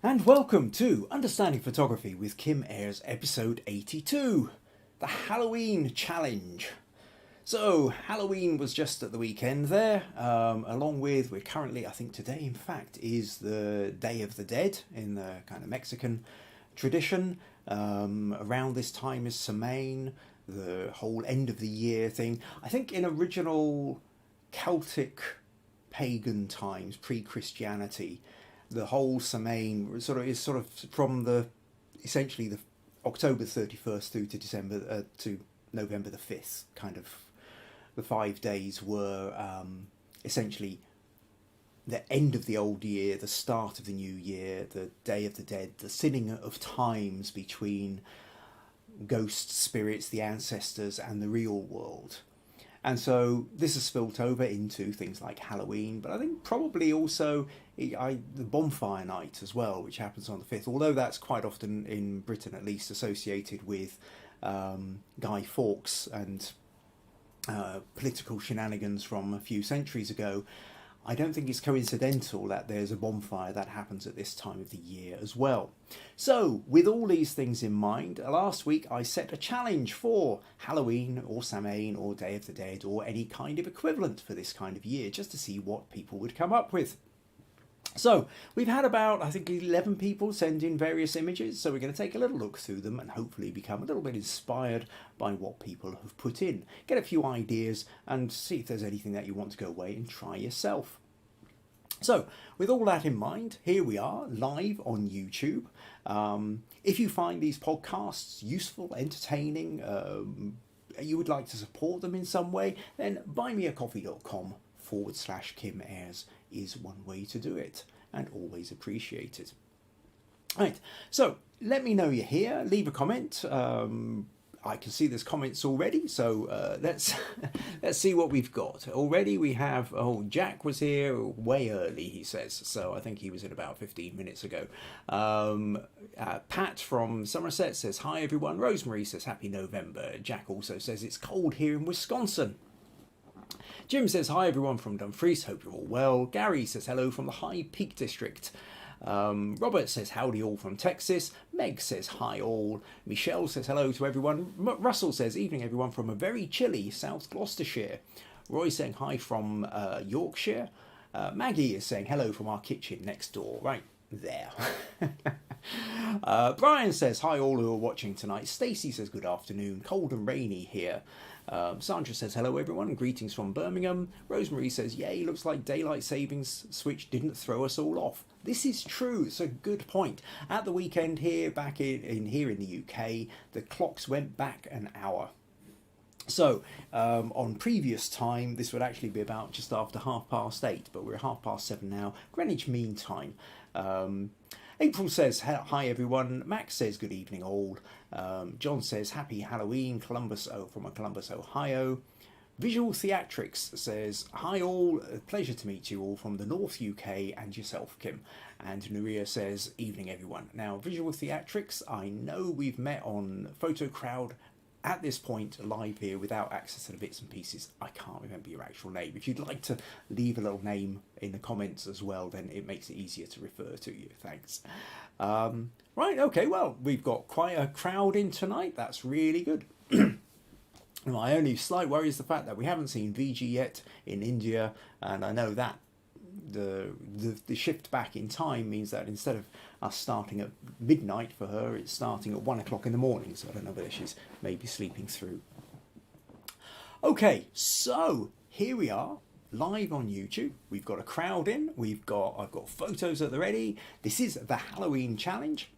And welcome to Understanding Photography with Kim Ayres, episode 82, the Halloween Challenge. So, Halloween was just at the weekend there, along with, we're currently, I think today in fact, is the Day of the Dead in the kind of Mexican tradition. Around this time is Samhain, the whole end of the year thing. I think in original Celtic pagan times, pre-Christianity, the whole Samhain sort of from the essentially the October 31st through to December to November the 5th. Kind of the 5 days were essentially the end of the old year, the start of the new year, the Day of the Dead, the sinning of times between ghost spirits, the ancestors, and the real world. And so this has spilt over into things like Halloween, but I think probably also the bonfire night as well, which happens on the 5th, although that's quite often in Britain at least associated with Guy Fawkes and political shenanigans from a few centuries ago. I don't think it's coincidental that there's a bonfire that happens at this time of the year as well. So, with all these things in mind, last week I set a challenge for Halloween or Samhain or Day of the Dead or any kind of equivalent for this kind of year, just to see what people would come up with. So, we've had about, I think, 11 people send in various images, so we're going to take a little look through them and hopefully become a little bit inspired by what people have put in. Get a few ideas and see if there's anything that you want to go away and try yourself. So, with all that in mind, here we are, live on YouTube. If you find these podcasts useful, entertaining, you would like to support them in some way, then buymeacoffee.com/Kim Ayres is one way to do it, and always appreciate it. Right, so let me know you're here, leave a comment. I can see there's comments already, so let's see what we've got. Already we have, Jack was here way early, he says, so I think he was in about 15 minutes ago. Pat from Somerset says, hi everyone. Rosemary says, happy November. Jack also says, it's cold here in Wisconsin. Jim says, hi everyone from Dumfries, hope you're all well. Garry says, hello from the High Peak District. Robert says, howdy all from Texas. Meg says, hi all. Michelle says, hello to everyone. Russell says, evening everyone from a very chilly South Gloucestershire. Roy saying, hi from Yorkshire. Maggie is saying, hello from our kitchen next door, right there. Brian says, hi all who are watching tonight. Stacey says, good afternoon. Cold and rainy here. Sandra says, hello everyone, greetings from Birmingham. Rosemary says, yay, looks like daylight savings switch didn't throw us all off. This is true, it's a good point. At the weekend here, back in the UK, the clocks went back an hour. So, on previous time, this would actually be about just after 8:30, but we're at 7:30 now, Greenwich Mean Time. April says, hi everyone. Max says, good evening all. John says, happy Halloween, Columbus from Columbus, Ohio. Visual Theatrics says, hi all, pleasure to meet you all from the North UK and yourself, Kim. And Nuria says, evening everyone. Now, Visual Theatrics, I know we've met on Photo Crowd at this point live here without access to the bits and pieces. I can't remember your actual name. If you'd like to leave a little name in the comments as well, then it makes it easier to refer to you. Thanks. Right, okay, well, we've got quite a crowd in tonight. That's really good. My only slight worry is the fact that we haven't seen Viji yet in India, and I know that the shift back in time means that instead of us starting at midnight for her, it's starting at 1 o'clock in the morning, so I don't know whether she's maybe sleeping through. Okay, so here we are, live on YouTube. We've got a crowd in, I've got photos at the ready. This is the Halloween challenge.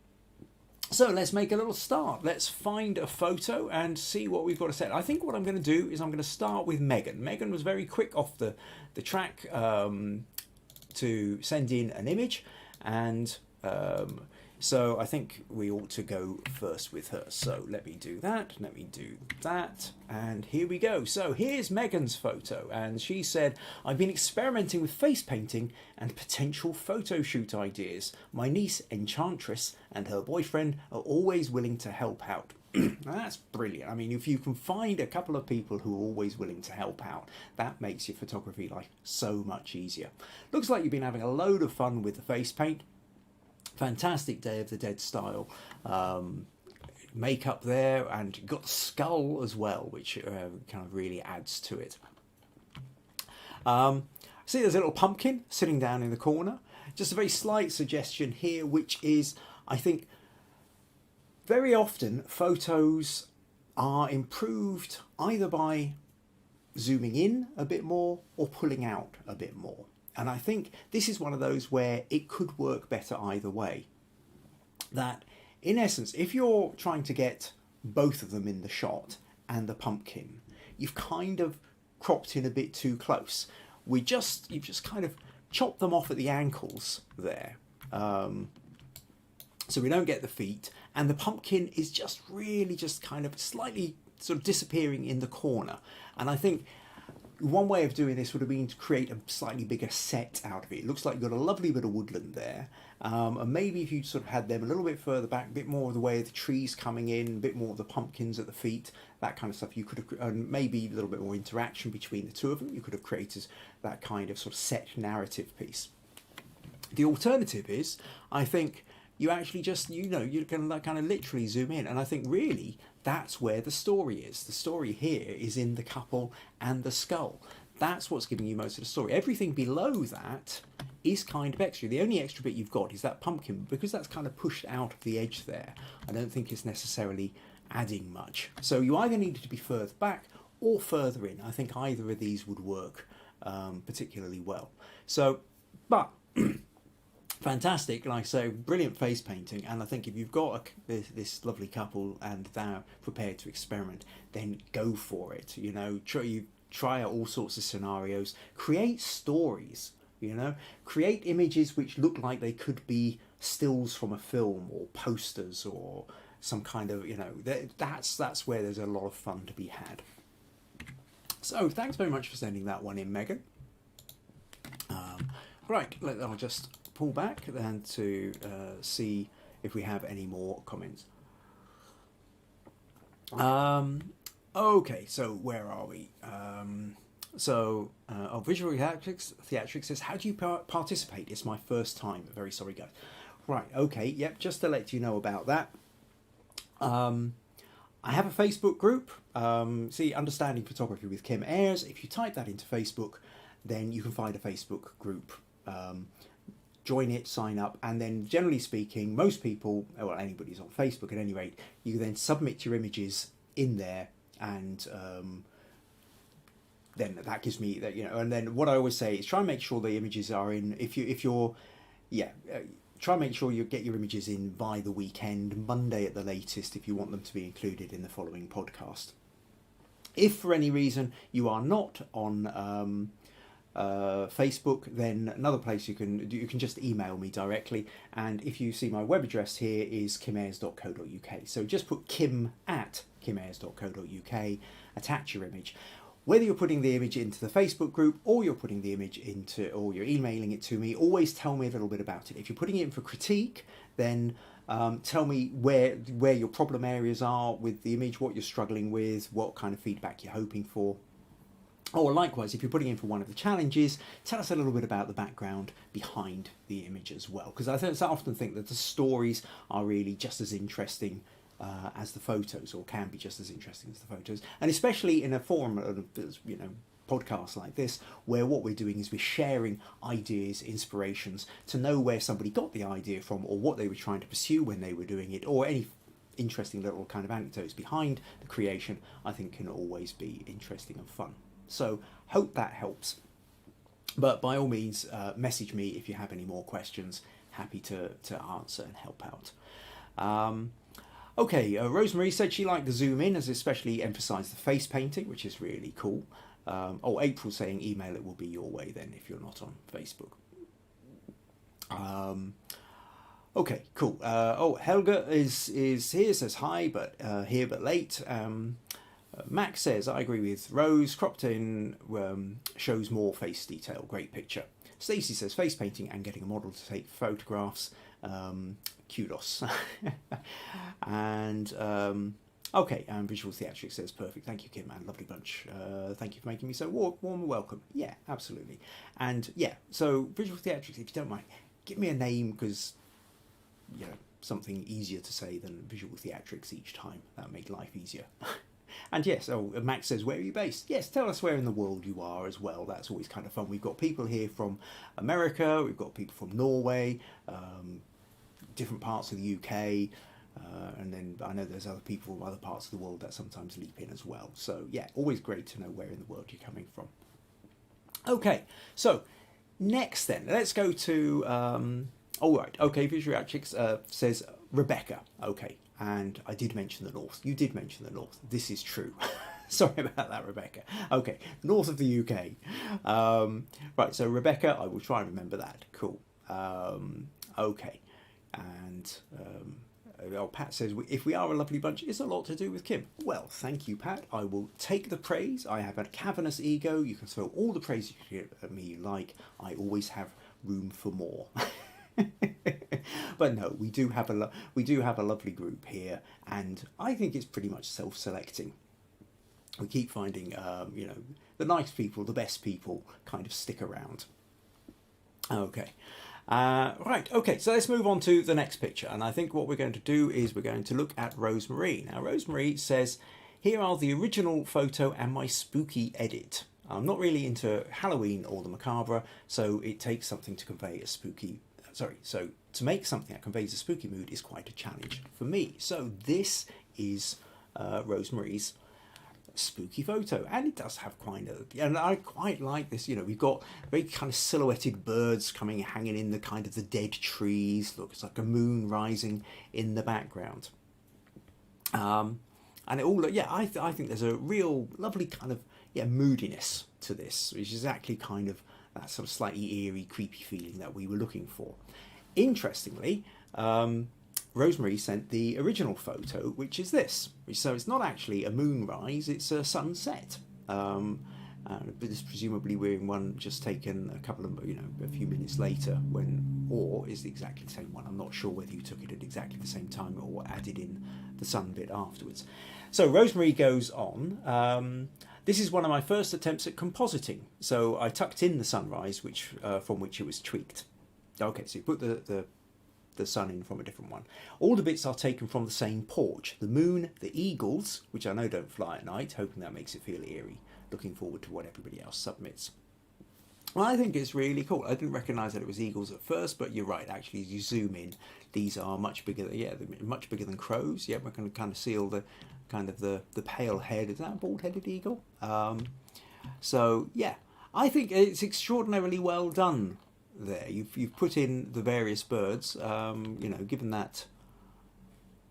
So let's make a little start. Let's find a photo and see what we've got to set. I think what I'm going to do is I'm going to start with Megan. Megan was very quick off the track to send in an image, and so I think we ought to go first with her. So let me do that, and here we go. So here's Megan's photo, and she said, I've been experimenting with face painting and potential photo shoot ideas. My niece, Enchantress, and her boyfriend are always willing to help out. Now that's brilliant. I mean, if you can find a couple of people who are always willing to help out, that makes your photography life so much easier. Looks like you've been having a load of fun with the face paint. Fantastic Day of the Dead style makeup there, and you've got the skull as well, which kind of really adds to it. See, there's a little pumpkin sitting down in the corner. Just a very slight suggestion here, which is, I think, very often photos are improved either by zooming in a bit more or pulling out a bit more. And I think this is one of those where it could work better either way. That, in essence, if you're trying to get both of them in the shot and the pumpkin, you've kind of cropped in a bit too close. You've just kind of chopped them off at the ankles there. So we don't get the feet, and the pumpkin is just really just kind of slightly sort of disappearing in the corner. And I think one way of doing this would have been to create a slightly bigger set out of it. It looks like you've got a lovely bit of woodland there. And maybe if you sort of had them a little bit further back, a bit more of the way of the trees coming in, a bit more of the pumpkins at the feet, that kind of stuff, you could have, and maybe a little bit more interaction between the two of them, you could have created that kind of sort of set narrative piece. The alternative is, I think, you actually just, you can kind of literally zoom in. And I think really that's where the story is. The story here is in the couple and the skull. That's what's giving you most of the story. Everything below that is kind of extra. The only extra bit you've got is that pumpkin, because that's kind of pushed out of the edge there. I don't think it's necessarily adding much. So you either needed to be further back or further in. I think either of these would work particularly well. So, but fantastic, like I say, brilliant face painting. And I think if you've got this lovely couple and they're prepared to experiment, then go for it. Try out all sorts of scenarios, create stories, create images which look like they could be stills from a film or posters or some kind of, that's where there's a lot of fun to be had. So thanks very much for sending that one in, Megan. Right, I'll just pull back then to see if we have any more comments. Okay, so where are we? Visual Theatrics says, how do you participate? It's my first time. Very sorry, guys. Right, okay, yep, just to let you know about that. I have a Facebook group, Understanding Photography with Kim Ayres. If you type that into Facebook, then you can find a Facebook group. Join it, sign up, and then generally speaking, most people, well, anybody's on Facebook at any rate, you then submit your images in there, and then that gives me that, and then what I always say is try and make sure the images are in, try and make sure you get your images in by the weekend, Monday at the latest, if you want them to be included in the following podcast. If for any reason you are not on Facebook, then another place you can just email me directly, and if you see my web address here is kimayres.co.uk, so just put kim@kimayres.co.uk, attach your image. Whether you're putting the image into the Facebook group or you're putting the image or you're emailing it to me, always tell me a little bit about it. If you're putting it in for critique, then tell me where your problem areas are with the image, what you're struggling with, what kind of feedback you're hoping for. Or likewise, if you're putting in for one of the challenges, tell us a little bit about the background behind the image as well. Because I often think that the stories are really just as interesting as the photos, or can be just as interesting as the photos. And especially in a forum of, podcasts like this, where what we're doing is we're sharing ideas, inspirations, to know where somebody got the idea from, or what they were trying to pursue when they were doing it, or any interesting little kind of anecdotes behind the creation, I think can always be interesting and fun. So hope that helps. But by all means, message me if you have any more questions. Happy to answer and help out. Okay, Rosemary said she liked the zoom in, as especially emphasised the face painting, which is really cool. April saying email it will be your way then if you're not on Facebook. Okay, cool. Helga is here, says hi, but here but late. Max says, I agree with Rose, cropped in shows more face detail, great picture. Stacey says, face painting and getting a model to take photographs, kudos. And Visual Theatrics says, perfect, thank you Kim, man, lovely bunch, thank you for making me so warm and welcome. Yeah, absolutely. And yeah, so Visual Theatrics, if you don't mind, give me a name, because you know, something easier to say than visual theatrics each time. That make life easier. And yes, Max says, where are you based? Yes, tell us where in the world you are as well. That's always kind of fun. We've got people here from America, we've got people from Norway, different parts of the UK, and then I know there's other people from other parts of the world that sometimes leap in as well. So yeah, always great to know where in the world you're coming from. Okay, so next then, let's go to, all right, okay, Visual Theatrics says Rebecca, okay. And I did mention the north. You did mention the north. This is true. Sorry about that, Rebecca. Okay, north of the UK. Right, so Rebecca, I will try and remember that. Cool. Okay. And Pat says, if we are a lovely bunch, it's a lot to do with Kim. Well, thank you, Pat. I will take the praise. I have a cavernous ego. You can throw all the praise you give at me you like. I always have room for more. But no, we do have a lovely group here, and I think it's pretty much self-selecting. We keep finding, you know, the nice people, the best people, kind of stick around. Okay, right. Okay, so let's move on to the next picture, and I think what we're going to do is we're going to look at Rosemary. Now, Rosemary says, "Here are the original photo and my spooky edit. I'm not really into Halloween or the macabre, so it takes something to convey a spooky." So to make something that conveys a spooky mood is quite a challenge for me. So this is Rosemary's spooky photo, and it does have quite a, and I quite like this. You know, we've got very kind of silhouetted birds hanging in the kind of the dead trees. Look, it's like a moon rising in the background. And it all, yeah, I think there's a real lovely kind of moodiness to this, which is exactly kind of that sort of slightly eerie, creepy feeling that we were looking for. Interestingly, Rosemary sent the original photo, which is this. So it's not actually a moonrise, it's a sunset. But this presumably we're in one just taken a few minutes later, or is exactly the same one. I'm not sure whether you took it at exactly the same time or added in the sun bit afterwards. So Rosemary goes on. This is one of my first attempts at compositing. So I tucked in the sunrise, from which it was tweaked. Okay, so you put the sun in from a different one. All the bits are taken from the same porch. The moon, the eagles, which I know don't fly at night, hoping that makes it feel eerie. Looking forward to what everybody else submits. Well, I think it's really cool. I didn't recognise that it was eagles at first, but you're right. Actually, as you zoom in, these are much bigger. Yeah, they're much bigger than crows. Yeah, we're going to kind of see all the kind of the pale head. Is that a bald-headed eagle? So yeah, I think it's extraordinarily well done. There, you've put in the various birds. You know, given that,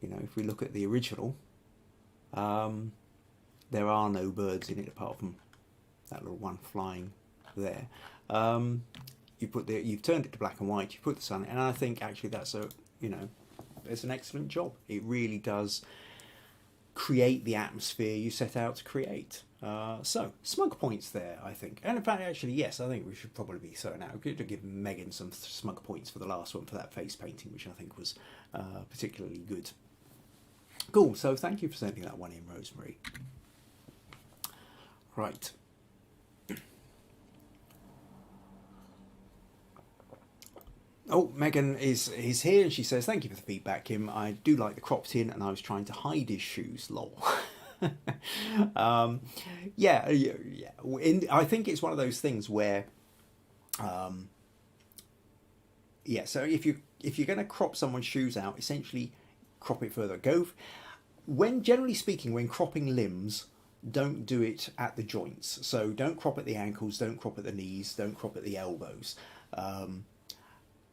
you know, if we look at the original, there are no birds in it apart from that little one flying there. You've turned it to black and white. You put the sun, and I think actually that's it's an excellent job. It really does create the atmosphere you set out to create. So smug points there, I think. And in fact, actually, yes, I think we should probably be so now. Good to give Megan some smug points for the last one for that face painting, which I think was particularly good. Cool. So thank you for sending that one in, Rosemary. Right. Oh, Megan is here, and she says, "Thank you for the feedback, Kim. I do like the cropped in, and I was trying to hide his shoes, lol." Yeah. I think it's one of those things where, so if you're going to crop someone's shoes out, essentially crop it further. Generally speaking, when cropping limbs, don't do it at the joints. So don't crop at the ankles, don't crop at the knees, don't crop at the elbows.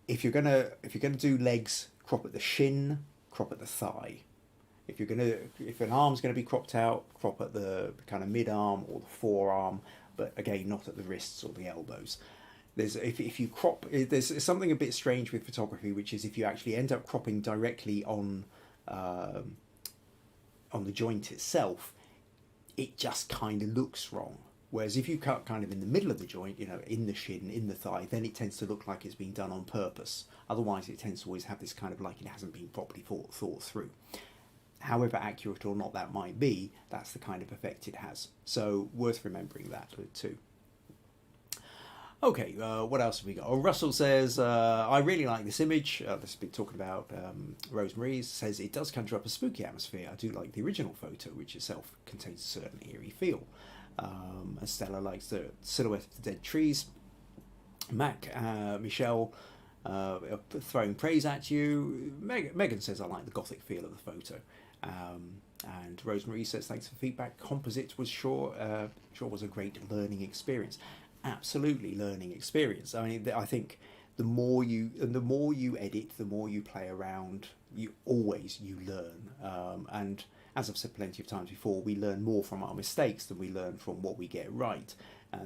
If you're gonna do legs, crop at the shin, crop at the thigh. If an arm's gonna be cropped out, crop at the kind of mid-arm or the forearm, but again, not at the wrists or the elbows. If you crop, there's something a bit strange with photography, which is if you actually end up cropping directly on the joint itself, it just kind of looks wrong. Whereas if you cut kind of in the middle of the joint, in the shin, in the thigh, then it tends to look like it's been done on purpose. Otherwise, it tends to always have this kind of like it hasn't been properly thought through. However accurate or not that might be, that's the kind of effect it has. So worth remembering that too. Okay, what else have we got? Oh, Russell says, I really like this image. This has been talking about Rosemary. Says it does conjure up a spooky atmosphere. I do like the original photo, which itself contains a certain eerie feel. And Stella likes the silhouette of the dead trees. Michelle throwing praise at you. Megan says, I like the gothic feel of the photo. And Rosemary says, thanks for feedback. Composite was sure was a great learning experience. Absolutely learning experience. I mean, I think the more you edit, the more you play around, you learn. And as I've said plenty of times before, we learn more from our mistakes than we learn from what we get right.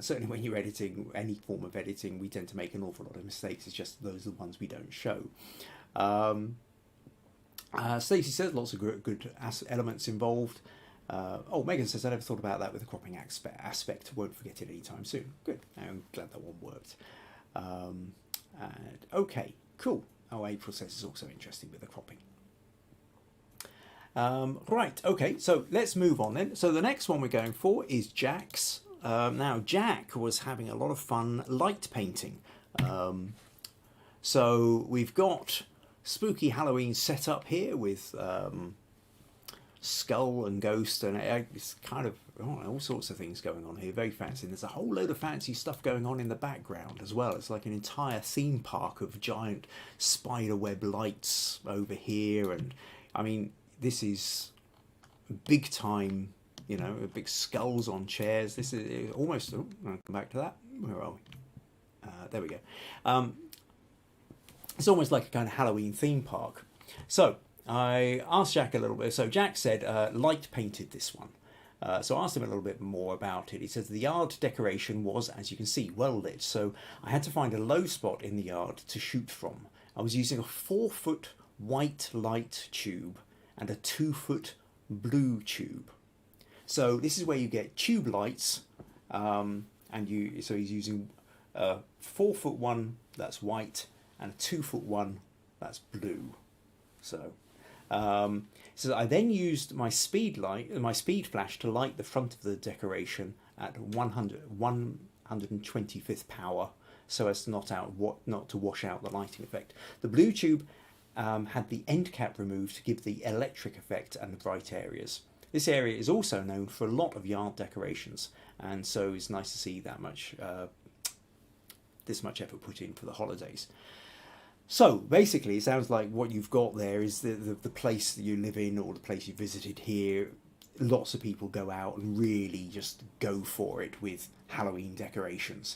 Certainly when you're editing, any form of editing, we tend to make an awful lot of mistakes. It's just those are the ones we don't show. Stacey says lots of good elements involved. Megan says, I never thought about that with the cropping aspect. Won't forget it anytime soon. Good. I'm glad that one worked. Okay, cool. April says it's also interesting with the cropping. Right, okay, so let's move on then. So the next one we're going for is Jack's. Now, Jack was having a lot of fun light painting. So we've got spooky Halloween set up here with skull and ghost, and it's kind of all sorts of things going on here. Very fancy. And there's a whole load of fancy stuff going on in the background as well. It's like an entire theme park of giant spider web lights over here. And I mean, this is big time, big skulls on chairs. This is almost, I'll come back to that. Where are we? There we go. It's almost like a kind of Halloween theme park. So I asked Jack a little bit. So Jack said light painted this one. So I asked him a little bit more about it. He says the yard decoration was, as you can see, well lit. So I had to find a low spot in the yard to shoot from. I was using a 4-foot white light tube and a 2-foot blue tube. So this is where you get tube lights, so he's using a 4-foot one that's white and a 2-foot one that's blue. So I then used my speed flash to light the front of the decoration at 125th power, so as not to wash out the lighting effect. The blue tube had the end cap removed to give the electric effect and the bright areas. This area is also known for a lot of yard decorations, and so it's nice to see that much this much effort put in for the holidays. So basically, it sounds like what you've got there is the place that you live in or the place you visited here. Lots of people go out and really just go for it with Halloween decorations.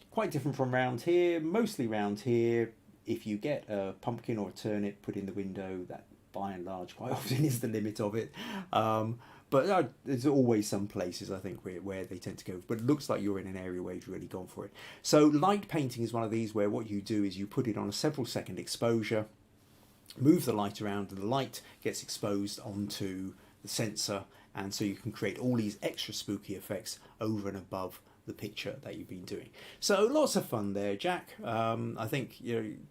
Quite different from round here. Mostly round here, if you get a pumpkin or a turnip put in the window, that by and large quite often is the limit of it. But there's always some places, I think, where they tend to go. But it looks like you're in an area where you've really gone for it. So light painting is one of these where what you do is you put it on a several second exposure, move the light around, and the light gets exposed onto the sensor. And so you can create all these extra spooky effects over and above the picture that you've been doing. So lots of fun there, Jack. I think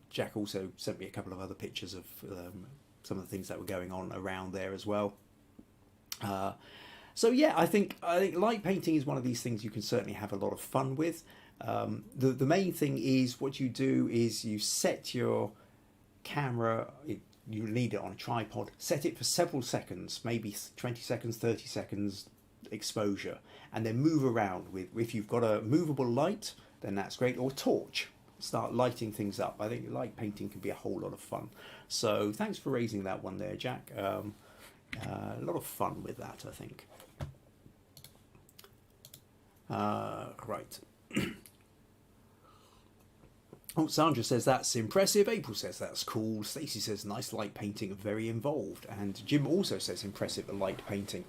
Jack also sent me a couple of other pictures of some of the things that were going on around there as well. So yeah, I think light painting is one of these things you can certainly have a lot of fun with. The main thing is what you do is you set your camera, you need it on a tripod, set it for several seconds, maybe 20 seconds, 30 seconds exposure, and then move around with, if you've got a movable light, then that's great, or torch. Start lighting things up. I think light painting can be a whole lot of fun. So thanks for raising that one there, Jack. A lot of fun with that, I think. Right. Sandra says that's impressive. April says that's cool. Stacey says nice light painting, very involved. And Jim also says impressive light painting.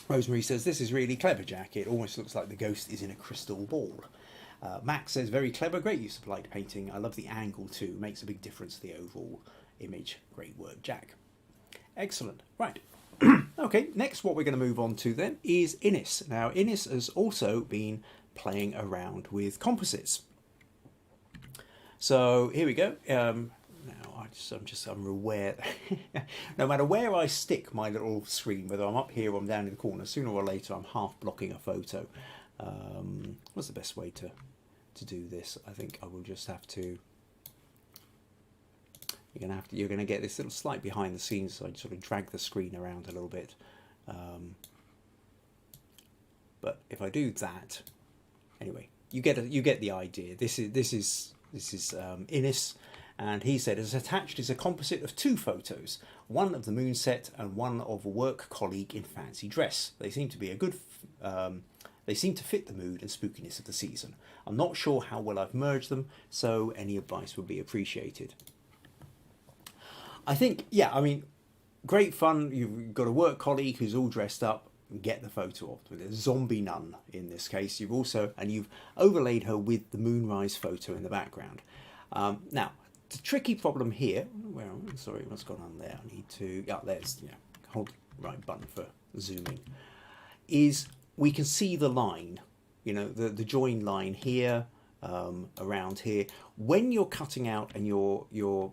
Rosemary says this is really clever, Jack. It almost looks like the ghost is in a crystal ball. Max says very clever, great use of light painting. I love the angle too. Makes a big difference to the overall image. Great work, Jack. Excellent. Right. Okay, next what we're going to move on to then is Ines. Now, Ines has also been playing around with composites. So here we go. Now I'm aware no matter where I stick my little screen, whether I'm up here or I'm down in the corner, sooner or later I'm half blocking a photo. What's the best way to to do this, I think I will just have to. You're gonna get this little slight behind the scenes, so I sort of drag the screen around a little bit. But if I do that, anyway, you get the idea. This is Innes, and he said, as attached is a composite of 2 photos, one of the moon set and one of a work colleague in fancy dress. They seem to be a good. They seem to fit the mood and spookiness of the season. I'm not sure how well I've merged them, so any advice would be appreciated. I think, yeah, I mean, great fun. You've got a work colleague who's all dressed up. Get the photo of with a zombie nun in this case. You've overlaid her with the moonrise photo in the background. Now, the tricky problem here. Sorry, what's gone on there? I need to. Yeah, there's hold the right button for zooming. Is we can see the line. The join line here, around here. When you're cutting out and you're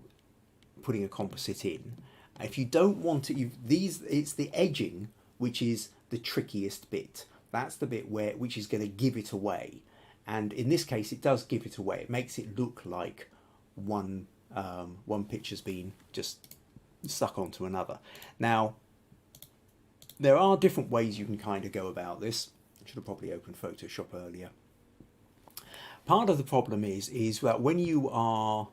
putting a composite in, if you don't want to, it's the edging which is the trickiest bit. That's the bit which is going to give it away, and in this case it does give it away. It makes it look like one picture's been just stuck onto another. Now there are different ways you can kind of go about this. I should have probably opened Photoshop earlier. Part of the problem is that when you are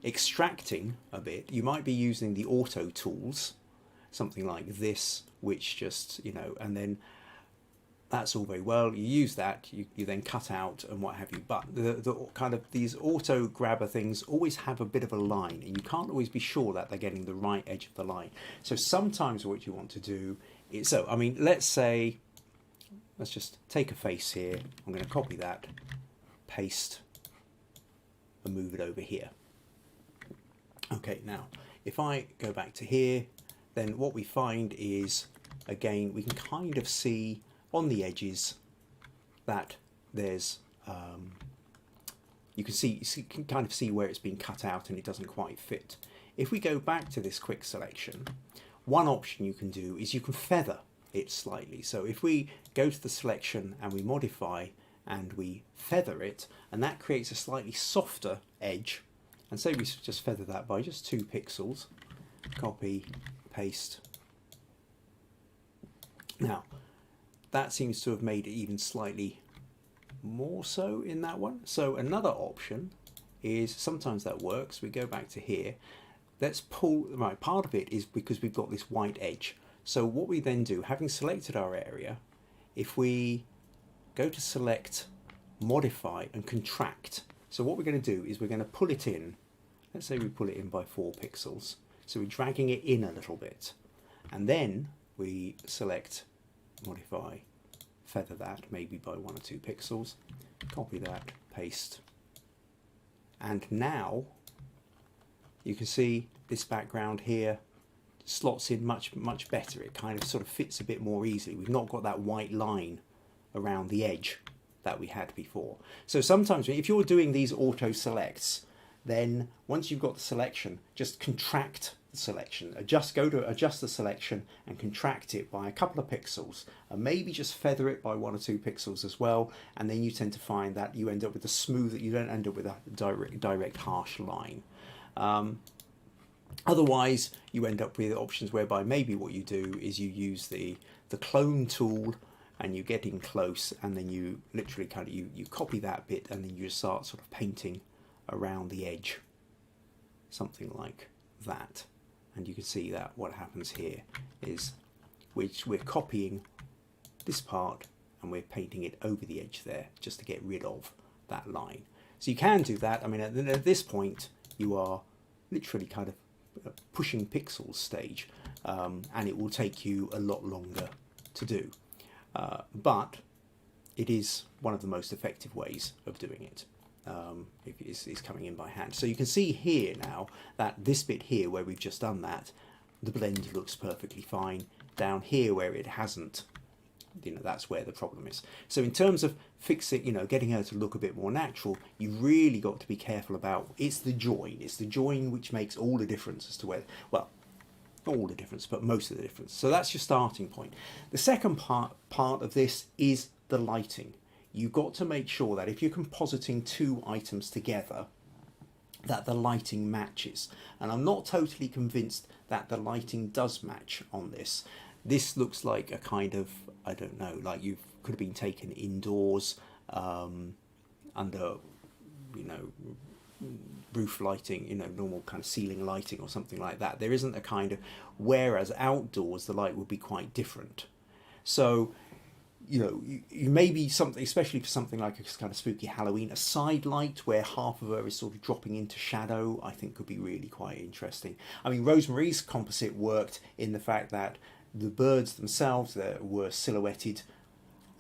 extracting a bit, you might be using the auto tools, something like this, which just, and then that's all very well. You use that, you then cut out and what have you. But the kind of these auto grabber things always have a bit of a line, and you can't always be sure that they're getting the right edge of the line. So sometimes what you want to do is, let's just take a face here. I'm going to copy that, paste, and move it over here. Okay, now if I go back to here, then what we find is, again, we can kind of see on the edges that there's, you can kind of see where it's been cut out and it doesn't quite fit. If we go back to this quick selection, one option you can do is you can feather it slightly. So if we go to the selection and we modify and we feather it, and that creates a slightly softer edge. And say we just feather that by just 2 pixels, copy, paste. Now, that seems to have made it even slightly more so in that one. So another option is, sometimes that works. We go back to here. Let's pull, right, part of it is because we've got this white edge. So what we then do, having selected our area, if we go to select, modify and contract. So what we're going to do is we're going to pull it in. Let's say we pull it in by 4 pixels. So we're dragging it in a little bit. And then we select, modify, feather that maybe by 1 or 2 pixels. Copy that, paste. And now you can see this background here slots in much better. It kind of sort of fits a bit more easily. We've not got that white line around the edge that we had before. So sometimes if you're doing these auto selects, then once you've got the selection, just contract the selection. Go to adjust the selection and contract it by a couple of pixels, and maybe just feather it by 1 or 2 pixels as well. And then you tend to find that you end up with a smooth, you don't end up with a direct harsh line. Otherwise, you end up with options whereby maybe what you do is you use the clone tool and you get in close, and then you literally kind of you copy that bit, and then you just start sort of painting around the edge, something like that. And you can see that what happens here is we're copying this part and we're painting it over the edge there just to get rid of that line. So you can do that. I mean, at this point you are literally kind of pushing pixels stage, and it will take you a lot longer to do, but it is one of the most effective ways of doing it. Is coming in by hand. So you can see here now that this bit here where we've just done that, the blend looks perfectly fine. Down here where it hasn't, that's where the problem is. So in terms of fixing, getting her to look a bit more natural, you really got to be careful about, it's the join which makes all the difference as to where, well, not all the difference, but most of the difference. So that's your starting point. The second part of this is the lighting. you've got to make sure that if you're compositing two items together, that the lighting matches. And I'm not totally convinced that the lighting does match on this. This looks like a kind of, I don't know, like you could have been taken indoors under, you know, roof lighting, you know, normal kind of ceiling lighting or something like that. There isn't a kind of, whereas outdoors the light would be quite different. So, you know, you may be something, especially for something like a kind of spooky Halloween, a side light where half of her is sort of dropping into shadow, I think could be really quite interesting. I mean, Rosemary's composite worked in the fact that the birds themselves were silhouetted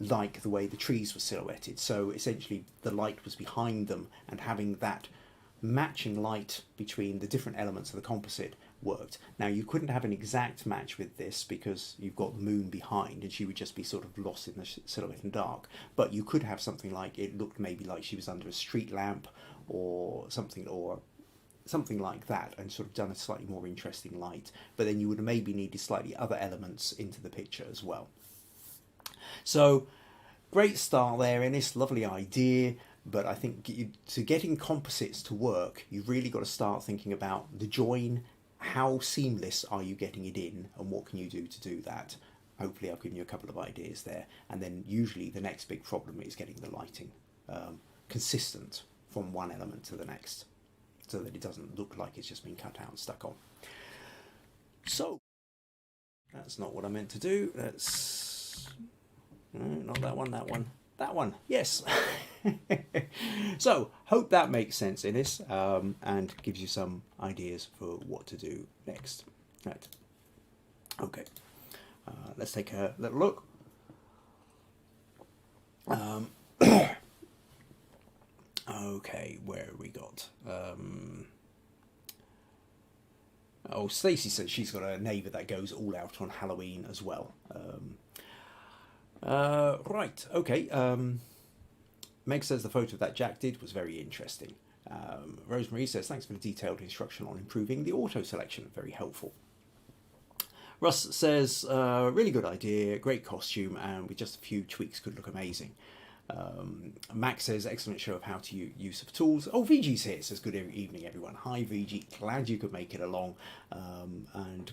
like the way the trees were silhouetted. So essentially the light was behind them, and having that matching light between the different elements of the composite worked. Now you couldn't have an exact match with this because you've got the moon behind and she would just be sort of lost in the silhouette and dark, but you could have something like it looked maybe like she was under a street lamp or something like that, and sort of done a slightly more interesting light, but then you would have maybe needed slightly other elements into the picture as well. So great start there, Ennis, lovely idea. But I think to getting composites to work, you've really got to start thinking about the join. How seamless are you getting it in, and what can you do to do that? Hopefully I've given you a couple of ideas there. And then usually the next big problem is getting the lighting consistent from one element to the next, so that it doesn't look like it's just been cut out and stuck on. So that's not what I meant to do. That's not that one, that one. That one, yes. So, hope that makes sense, Innes, and gives you some ideas for what to do next. Right. Okay. Let's take a little look. Okay, where have we got? Oh, Stacey says she's got a neighbour that goes all out on Halloween as well. Right, okay. Meg says the photo that Jack did was very interesting. Rosemary says thanks for the detailed instruction on improving the auto selection, very helpful. Russ says really good idea, great costume, and with just a few tweaks could look amazing. Max says excellent show of how to use of tools. Oh, Viji's here, says good evening everyone. Hi Viji, glad you could make it along, and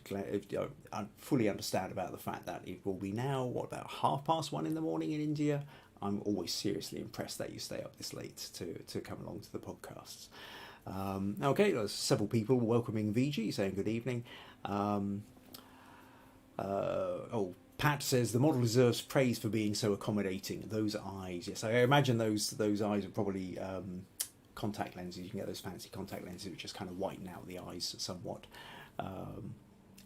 I fully understand about the fact that it will be now what, about 1:30 in the morning in India. I'm always seriously impressed that you stay up this late to come along to the podcasts. Okay, there's several people welcoming Viji, saying good evening. Pat says the model deserves praise for being so accommodating. Those eyes, yes, I imagine those eyes are probably contact lenses. You can get those fancy contact lenses which just kind of whiten out the eyes somewhat.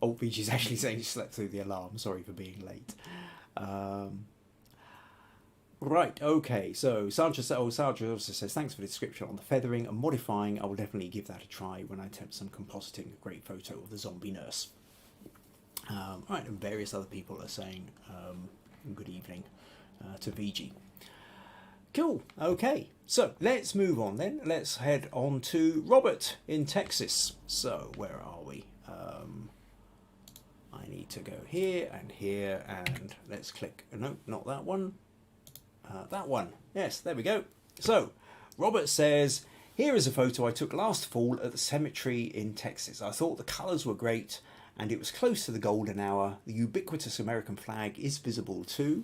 Viji's actually saying she slept through the alarm. Sorry for being late. Right, okay, so Sandra also says thanks for the description on the feathering and modifying. I will definitely give that a try when I attempt some compositing. A great photo of the zombie nurse. Right, and various other people are saying good evening to Viji. Cool, okay, so let's move on then. Let's head on to Robert in Texas. So where are we? I need to go here, and let's click, no, not that one. That one, yes, there we go. So Robert says, here is a photo I took last fall at the cemetery in Texas. I thought the colours were great, and it was close to the golden hour. The ubiquitous American flag is visible too.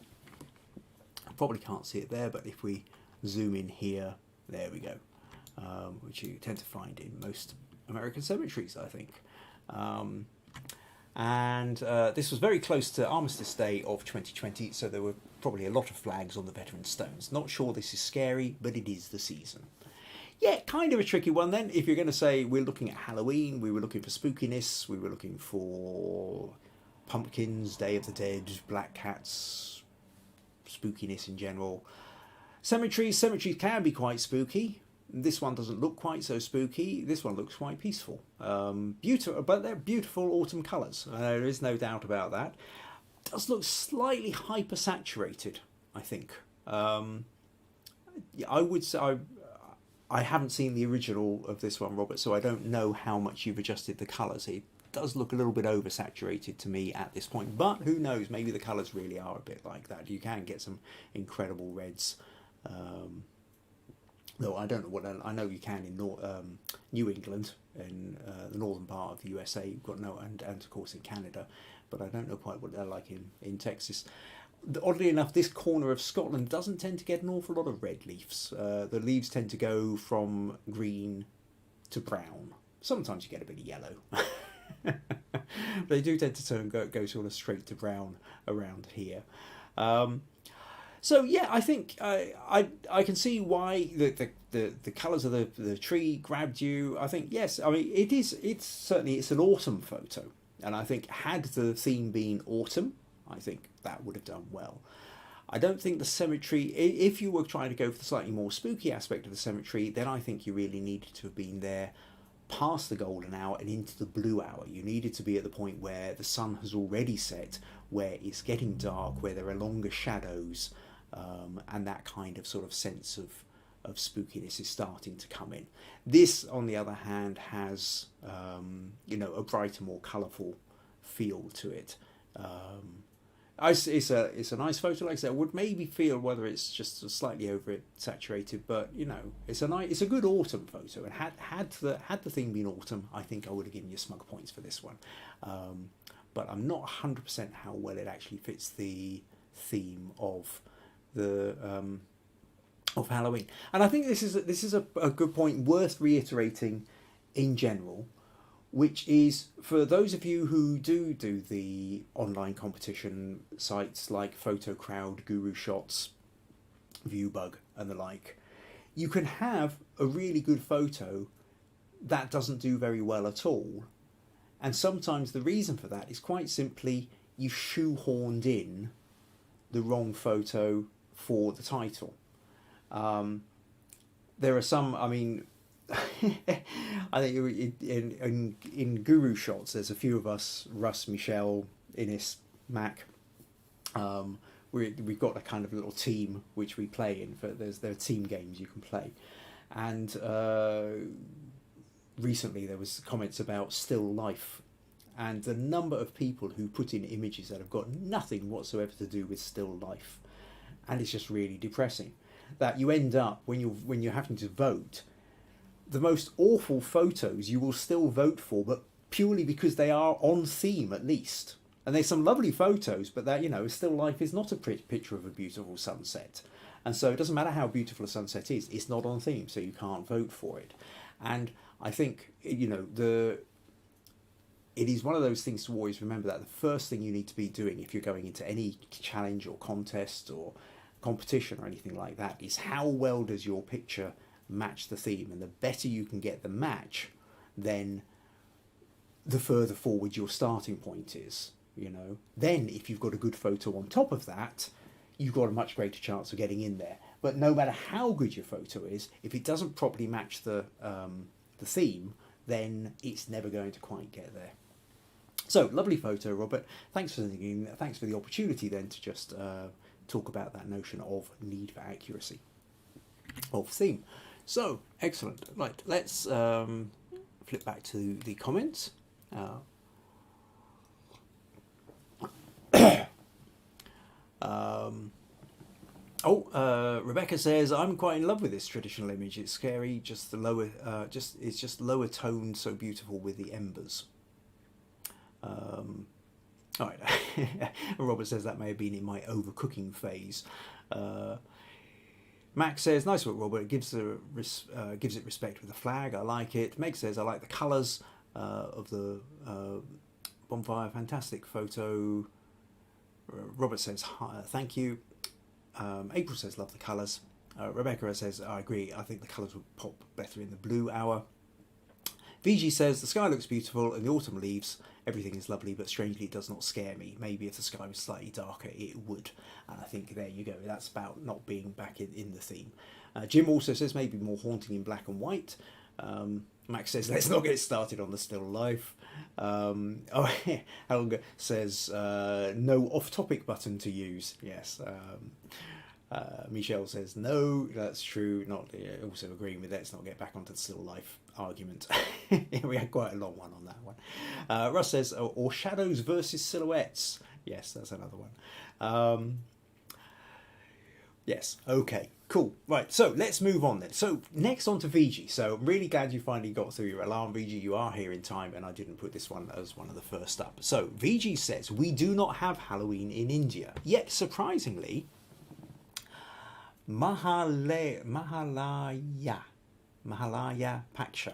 I probably can't see it there, but if we zoom in here, there we go, which you tend to find in most American cemeteries, I think. This was very close to Armistice Day of 2020, so there were probably a lot of flags on the veteran stones. Not sure this is scary, but it is the season. Yeah, kind of a tricky one then. If you're going to say we're looking at Halloween, we were looking for spookiness, we were looking for pumpkins, Day of the Dead, black cats, spookiness in general. Cemeteries can be quite spooky. This one doesn't look quite so spooky. This one looks quite peaceful. Beautiful, but they're beautiful autumn colours. There is no doubt about that. It does look slightly hyper-saturated, I think. I would say I haven't seen the original of this one, Robert, so I don't know how much you've adjusted the colours. It does look a little bit oversaturated to me at this point, but who knows? Maybe the colours really are a bit like that. You can get some incredible reds Though I don't know what I know you can in New England, in the northern part of the USA. You've got no, and of course in Canada, but I don't know quite what they're like in Texas. Oddly enough, this corner of Scotland doesn't tend to get an awful lot of red leaves. The leaves tend to go from green to brown. Sometimes you get a bit of yellow. They do tend to go sort of straight to brown around here. So yeah, I think I can see why the colours of the tree grabbed you. I think yes, I mean it's certainly an autumn photo, and I think had the theme been autumn, I think that would have done well. I don't think the cemetery, if you were trying to go for the slightly more spooky aspect of the cemetery, then I think you really needed to have been there past the golden hour and into the blue hour. You needed to be at the point where the sun has already set, where it's getting dark, where there are longer shadows, and that kind of sort of sense of spookiness is starting to come in. This, on the other hand, has a brighter, more colourful feel to it. It's a nice photo. Like I said, I would maybe feel whether it's just slightly over saturated, but it's a good autumn photo. And had the theme been autumn, I think I would have given you smug points for this one. But I'm not 100% how well it actually fits the theme of the of Halloween. And I think this is a good point worth reiterating in general, which is for those of you who do the online competition sites like PhotoCrowd, Guru Shots, Viewbug and the like, you can have a really good photo that doesn't do very well at all. And sometimes the reason for that is quite simply you shoehorned in the wrong photo for the title. There are some, I mean, I think in Guru Shots, there's a few of us, Russ, Michelle, Innes, Mac. We've got a kind of little team which we play in. There are team games you can play, and recently there was comments about still life, and the number of people who put in images that have got nothing whatsoever to do with still life, and it's just really depressing. That you end up when you're having to vote, the most awful photos you will still vote for, but purely because they are on theme at least. And there's some lovely photos, but that still life is not a picture of a beautiful sunset, and so it doesn't matter how beautiful a sunset is, it's not on theme, so you can't vote for it. And I think it is one of those things to always remember, that the first thing you need to be doing if you're going into any challenge or contest or competition or anything like that is how well does your picture match the theme. And the better you can get the match, then the further forward your starting point is. Then if you've got a good photo on top of that, you've got a much greater chance of getting in there. But no matter how good your photo is, if it doesn't properly match the theme, then it's never going to quite get there. So lovely photo, Robert. Thanks for the opportunity then to just talk about that notion of need for accuracy of theme. So excellent. Right, let's flip back to the comments. Rebecca says, I'm quite in love with this traditional image. It's scary, just the lower, it's just lower toned, so beautiful with the embers. All right. Robert says that may have been in my overcooking phase. Max says, nice work, Robert. It gives it respect with the flag. I like it. Meg says, I like the colours of the bonfire. Fantastic photo. Robert says, hi, thank you. April says, love the colours. Rebecca says, I agree. I think the colours would pop better in the blue hour. Viji says, the sky looks beautiful and the autumn leaves. Everything is lovely, but strangely it does not scare me. Maybe if the sky was slightly darker, it would. And I think there you go. That's about not being back in the theme. Jim also says maybe more haunting in black and white. Max says, let's not get started on the still life. Helga says, no off-topic button to use. Yes. Michelle says, no, that's true. Not also agreeing with let's not get back onto the still life argument. We had quite a long one on that one. Russ says, or shadows versus silhouettes. Yes, that's another one. Yes. Okay. Cool. Right. So let's move on then. So next on to Viji. So I'm really glad you finally got through your alarm, Viji. You are here in time, and I didn't put this one as one of the first up. So Viji says we do not have Halloween in India, yet surprisingly, Mahalaya Paksha,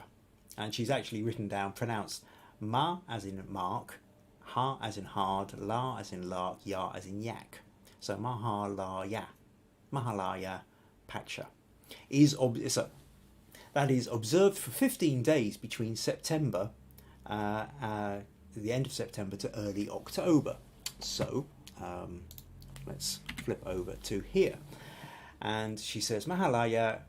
and she's actually written down pronounced Ma as in Mark, Ha as in hard, La as in lark, Ya as in yak. So Mahalaya Paksha that is observed for 15 days between September, the end of September to early October. So let's flip over to here, and she says Mahalaya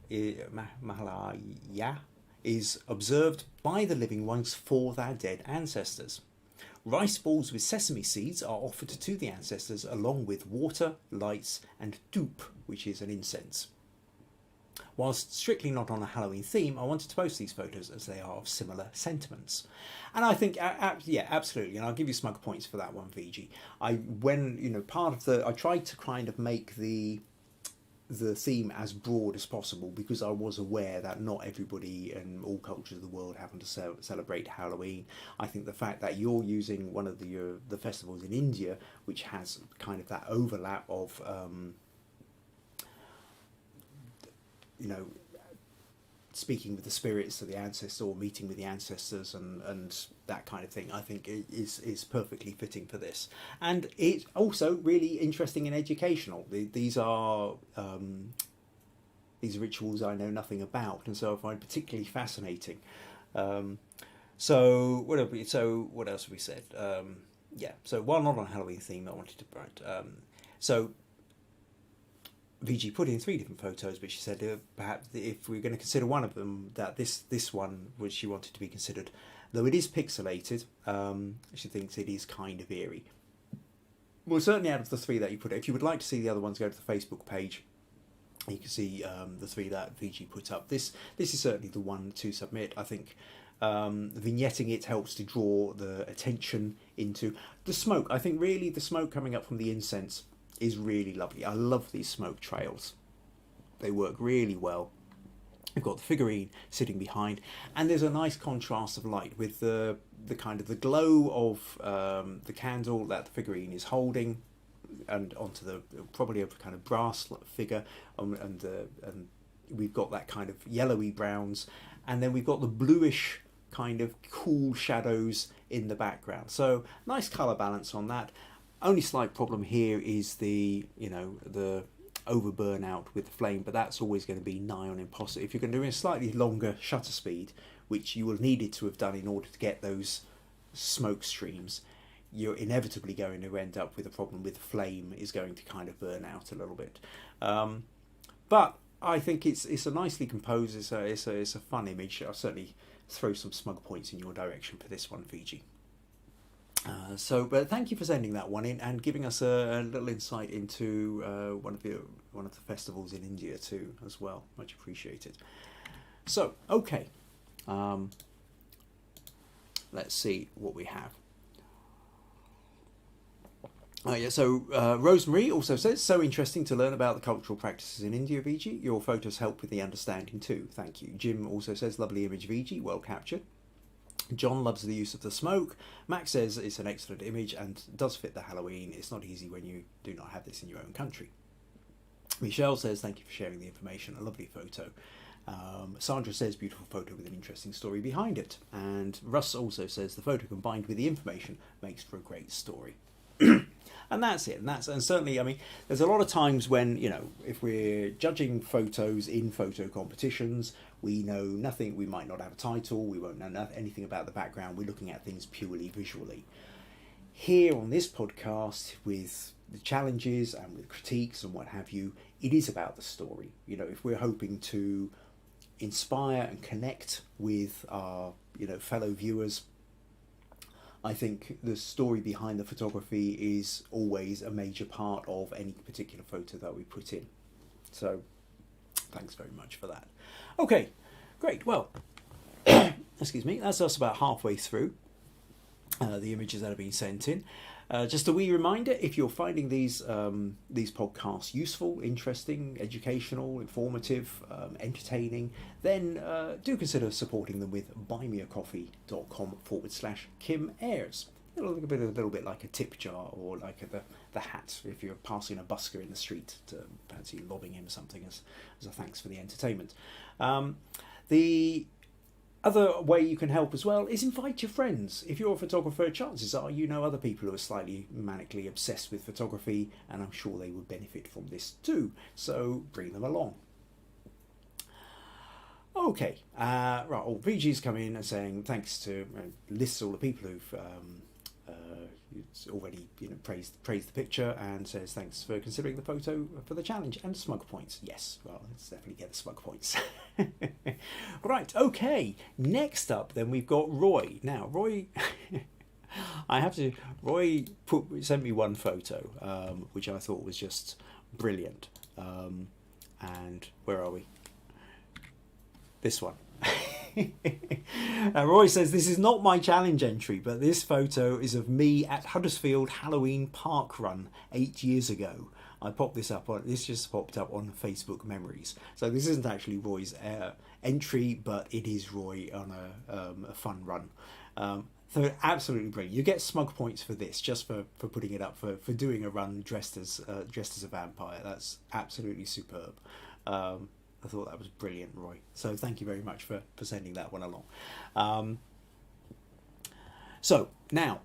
is observed by the living ones for their dead ancestors. Rice balls with sesame seeds are offered to the ancestors along with water, lights and doop, which is an incense. Whilst strictly not on a Halloween theme, I wanted to post these photos as they are of similar sentiments. And I think, yeah, absolutely, and I'll give you smug points for that one, Viji. I tried to kind of make the theme as broad as possible because I was aware that not everybody and all cultures of the world happen to celebrate Halloween. I think the fact that you're using one of the festivals in India, which has kind of that overlap of speaking with the spirits of the ancestors or meeting with the ancestors and that kind of thing, I think is perfectly fitting for this. And it's also really interesting and educational. These are these rituals I know nothing about, and so I find particularly fascinating. So what else have we said? So while not on Halloween theme, I wanted to write. So Viji put in 3 different photos, but she said perhaps if we're going to consider one of them, that this one which she wanted to be considered, though it is pixelated, she thinks it is kind of eerie. Well, certainly out of the 3 that you put, if you would like to see the other ones, go to the Facebook page. You can see the 3 that Viji put up. This is certainly the one to submit. I think vignetting it helps to draw the attention into the smoke. I think really the smoke coming up from the incense is really lovely. I love these smoke trails. They work really well. We've got the figurine sitting behind, and there's a nice contrast of light with the kind of the glow of the candle that the figurine is holding, and onto the probably a kind of brass figure, and we've got that kind of yellowy browns, and then we've got the bluish kind of cool shadows in the background. So nice colour balance on that. Only slight problem here is the over burnout with the flame, but that's always going to be nigh on impossible. If you're going to do a slightly longer shutter speed, which you will need it to have done in order to get those smoke streams, you're inevitably going to end up with a problem with the flame is going to kind of burn out a little bit. But I think it's a nicely composed, it's a fun image. I'll certainly throw some smug points in your direction for this one, Viji. But thank you for sending that one in and giving us a little insight into one of the festivals in India too, as well. Much appreciated. So, okay, let's see what we have. Rosemary also says, so interesting to learn about the cultural practices in India, Viji. Your photos help with the understanding too. Thank you. Jim also says, lovely image, Viji. Well captured. John loves the use of the smoke. Max says it's an excellent image and does fit the Halloween. It's not easy when you do not have this in your own country. Michelle says, thank you for sharing the information. A lovely photo. Sandra says, beautiful photo with an interesting story behind it. And Russ also says, the photo combined with the information makes for a great story. And that's it. And certainly, I mean, there's a lot of times when, if we're judging photos in photo competitions, we know nothing. We might not have a title. We won't know anything about the background. We're looking at things purely visually. Here on this podcast, with the challenges and with critiques and what have you, it is about the story. If we're hoping to inspire and connect with our, fellow viewers, I think the story behind the photography is always a major part of any particular photo that we put in. So thanks very much for that. Okay, great. Well, excuse me, that's us about halfway through the images that have been sent in. Just a wee reminder, if you're finding these podcasts useful, interesting, educational, informative, entertaining, then do consider supporting them with buymeacoffee.com/Kim Ayres. A little bit like a tip jar, or like the hat if you're passing a busker in the street to fancy lobbing him something as a thanks for the entertainment. The other way you can help as well is invite your friends. If you're a photographer, chances are you know other people who are slightly manically obsessed with photography, and I'm sure they would benefit from this too. So bring them along. Okay, right. Well, Viji's come in and saying thanks to lists all the people who've already praised the picture, and says thanks for considering the photo for the challenge, and smug points. Yes, well, let's definitely get the smug points. Right, okay, next up then we've got Roy. Now Roy Roy sent me one photo which I thought was just brilliant, and where are we? This one. Roy says, this is not my challenge entry, but this photo is of me at Huddersfield Halloween Park Run 8 years ago. I popped this up this just popped up on Facebook Memories. So this isn't actually Roy's entry, but it is Roy on a fun run. So absolutely brilliant. You get smug points for this, just for putting it up, for doing a run dressed as a vampire. That's absolutely superb. I thought that was brilliant, Roy. So thank you very much for sending that one along. So now,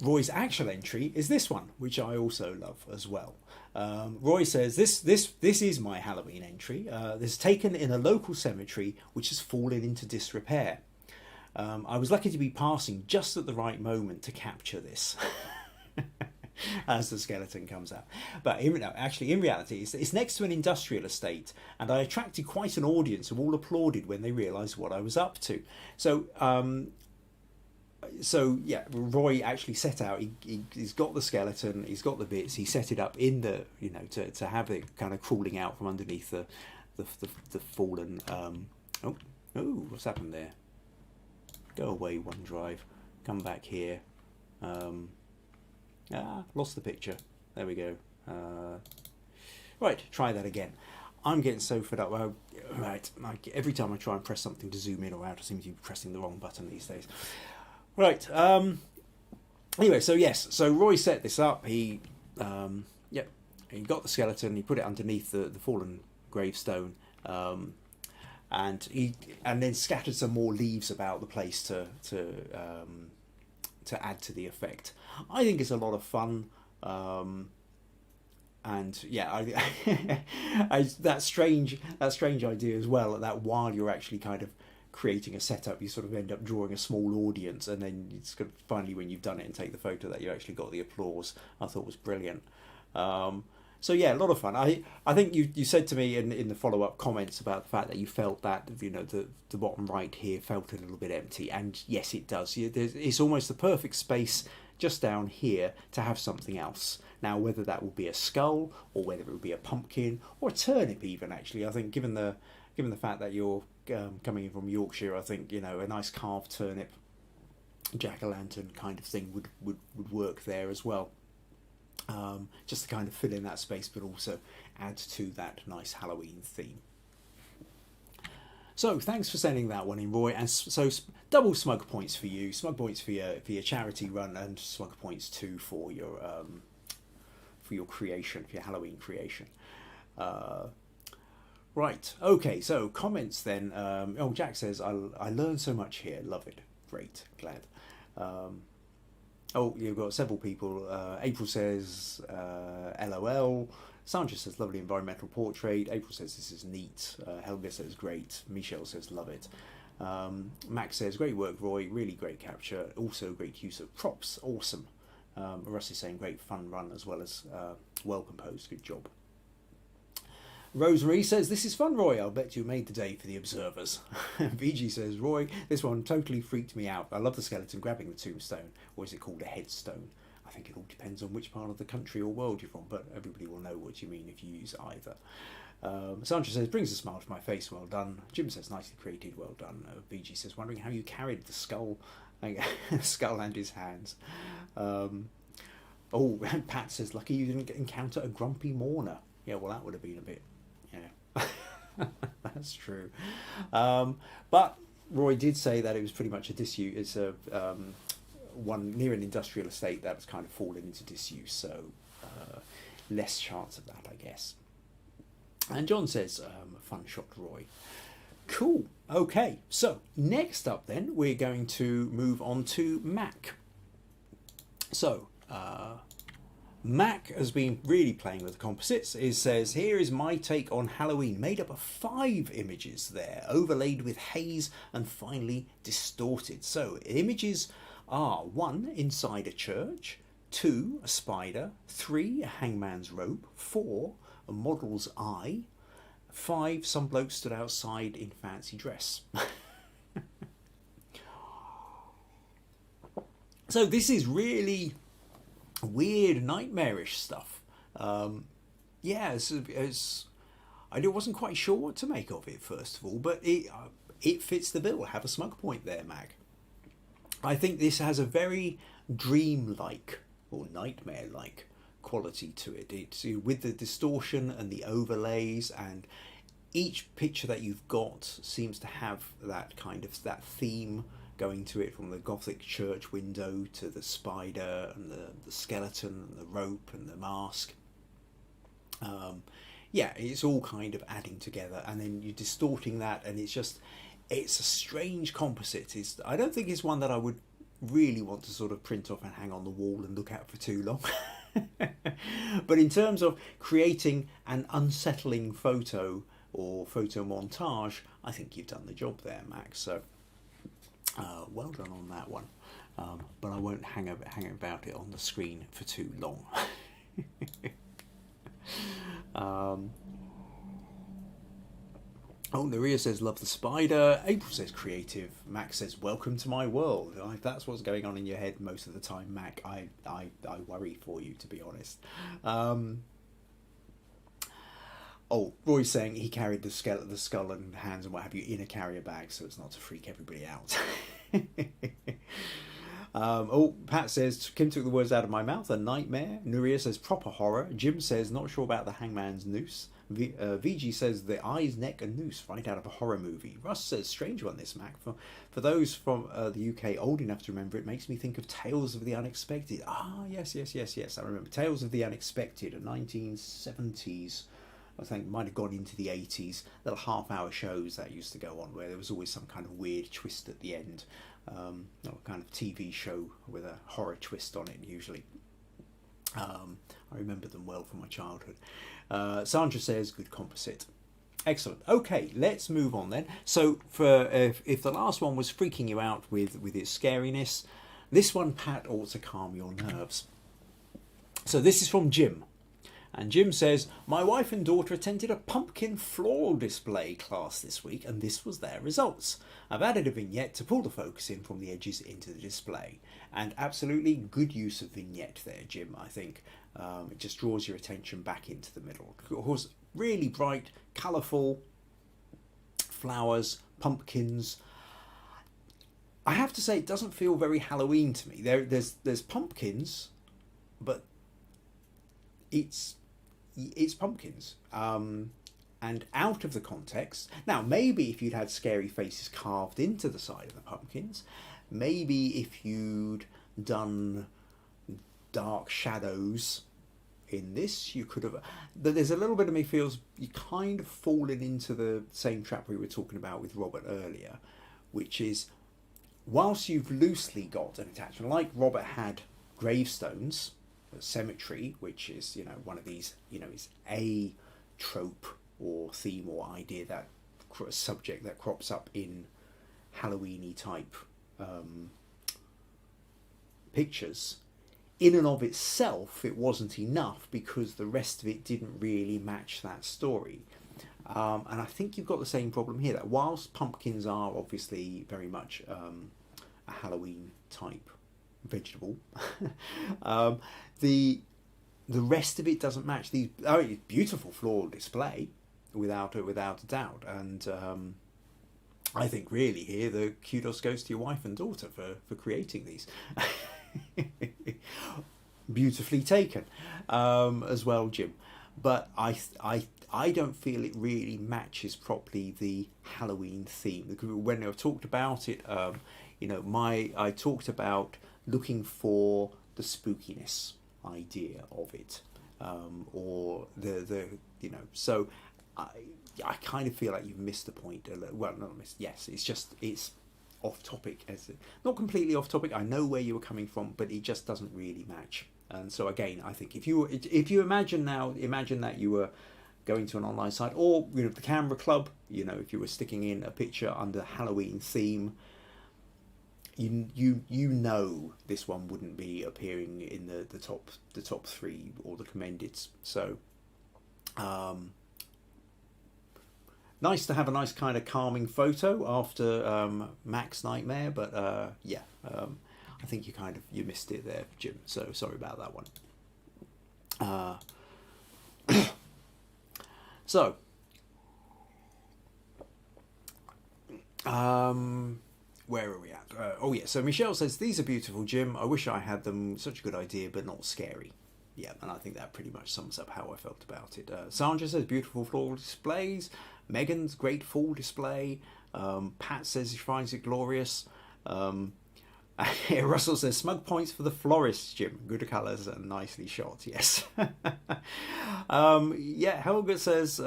Roy's actual entry is this one, which I also love as well. Roy says, this is my Halloween entry. This is taken in a local cemetery which has fallen into disrepair. I was lucky to be passing just at the right moment to capture this. As the skeleton comes out. But in reality, it's next to an industrial estate, and I attracted quite an audience who all applauded when they realised what I was up to. So yeah, Roy actually set out. He's got the skeleton, he's got the bits. He set it up in the to have it kind of crawling out from underneath the fallen. Oh, what's happened there? Go away, OneDrive. Come back here. Lost the picture. There we go. Right, try that again. I'm getting so fed up. Well, right, every time I try and press something to zoom in or out, I seem to be pressing the wrong button these days. Right. Anyway, so Roy set this up. He got the skeleton. He put it underneath the fallen gravestone, and then scattered some more leaves about the place to add to the effect. I think it's a lot of fun, and yeah, that strange idea as well. That while you're actually kind of creating a setup, you sort of end up drawing a small audience, and then it's kind of finally when you've done it and take the photo that you actually got the applause. I thought was brilliant. So yeah, a lot of fun. I think you said to me in the follow-up comments about the fact that you felt that the bottom right here felt a little bit empty, and yes, it does. It's almost the perfect space just down here to have something else. Now, whether that will be a skull or whether it will be a pumpkin or a turnip, even actually, I think given the fact that you're coming in from Yorkshire, I think a nice carved turnip, jack-o'-lantern kind of thing would work there as well. Just to kind of fill in that space, but also add to that nice Halloween theme. So thanks for sending that one in, Roy. And so double smug points for you, smug points for your charity run, and smug points too for your creation, for your Halloween creation. Right. Okay. So comments then. Jack says I learned so much here. Love it. Great. Glad. You've got several people. April says, LOL. Sandra says, lovely environmental portrait. April says, this is neat. Helga says, great. Michelle says, love it. Max says, great work, Roy. Really great capture. Also, great use of props. Awesome. Russ is saying, great fun run as well as well composed. Good job. Rosemary says, this is fun, Roy. I'll bet you made the day for the observers. Viji says, Roy, this one totally freaked me out. I love the skeleton grabbing the tombstone. Or is it called a headstone? I think it all depends on which part of the country or world you're from, but everybody will know what you mean if you use either. Sandra says, brings a smile to my face, well done. Jim says, nicely created, well done. Viji says, wondering how you carried the skull and his hands. Oh, and Pat says, lucky you didn't encounter a grumpy mourner. Yeah, well, that would have been a bit, yeah. That's true. But Roy did say that it was pretty much a disuse. It's a one near an industrial estate that was kind of fallen into disuse, so less chance of that, I guess. And John says, fun shot, Roy. Cool. Okay, so next up then, we're going to move on to Mac. So, Mac has been really playing with the composites. It says, here is my take on Halloween, made up of 5 images there, overlaid with haze and finally distorted. So, images are 1, inside a church, 2, a spider, 3, a hangman's rope, 4, a model's eye, 5, some bloke stood outside in fancy dress. So this is weird, nightmarish stuff. Yeah, I wasn't quite sure what to make of it, first of all, but it fits the bill. Have a smug point there, Mac. I think this has a very dream-like or nightmare-like quality to it. It's with the distortion and the overlays, and each picture that you've got seems to have that kind of that theme going to it, from the Gothic church window to the spider and the skeleton and the rope and the mask. Yeah, it's all kind of adding together, and then you're distorting that, and it's a strange composite. I don't think it's one that I would really want to sort of print off and hang on the wall and look at for too long. But in terms of creating an unsettling photo or photo montage, I think you've done the job there, Max. So well done on that one. But I won't hang about it on the screen for too long. Oh, Naria says, love the spider. April says, creative. Mac says, welcome to my world. If that's what's going on in your head most of the time, Mac, I worry for you, to be honest. Oh, Roy's saying he carried the skull and hands and what have you in a carrier bag, so as not to freak everybody out. Oh, Pat says, Kim took the words out of my mouth, a nightmare. Nuria says, proper horror. Jim says, not sure about the hangman's noose. Viji says, the eyes, neck and noose, right out of a horror movie. Russ says, strange one this, Mac. For those from the UK old enough to remember, it makes me think of Tales of the Unexpected. Ah, yes. I remember Tales of the Unexpected, a 1970s, I think might have gone into the 80s, little half-hour shows that used to go on where there was always some kind of weird twist at the end. Kind of TV show with a horror twist on it, usually. I remember them well from my childhood. Sandra says, good composite. Excellent. Okay, let's move on then. So for if the last one was freaking you out with its scariness, this one, Pat, ought to calm your nerves. So this is from Jim. And Jim says, my wife and daughter attended a pumpkin floral display class this week, and this was their results. I've added a vignette to pull the focus in from the edges into the display. And absolutely good use of vignette there, Jim, I think. It just draws your attention back into the middle. Of course, really bright, colourful flowers, pumpkins. I have to say, it doesn't feel very Halloween to me. There's pumpkins, but it's pumpkins, and out of the context. Now, maybe if you'd had scary faces carved into the side of the pumpkins, maybe if you'd done dark shadows in this, you could have. There's a little bit of me feels you kind of fallen into the same trap we were talking about with Robert earlier, which is, whilst you've loosely got an attachment, like Robert had gravestones, cemetary, which is, one of these, is a trope or theme or idea, that subject that crops up in Halloweeny type pictures. In and of itself, it wasn't enough because the rest of it didn't really match that story. And I think you've got the same problem here, that whilst pumpkins are obviously very much a Halloween type vegetable, the rest of it doesn't match. These beautiful floral display, without a doubt, and I think really here the kudos goes to your wife and daughter for creating these. beautifully taken as well, Jim. But I don't feel it really matches properly the Halloween theme. When I've talked about it, I talked about looking for the spookiness idea of it, or the So I I kind of feel like you've missed the point. Well, not missed. Yes, it's off topic, not completely off topic. I know where you were coming from, but it just doesn't really match. And so again, I think if you imagine that you were going to an online site, or the camera club, if you were sticking in a picture under Halloween theme, you know this one wouldn't be appearing in the top three or the commended. So nice to have a nice kind of calming photo after Mac's nightmare, but I think you missed it there, Jim. So sorry about that one. So where are we at? So Michelle says, these are beautiful, Jim. I wish I had them. Such a good idea, but not scary. Yeah, and I think that pretty much sums up how I felt about it. Sandra says, beautiful floral displays. Megan's great fall display. Pat says she finds it glorious. Russell says, smug points for the florist, Jim. Good colours and nicely shot. Yes. Helga says,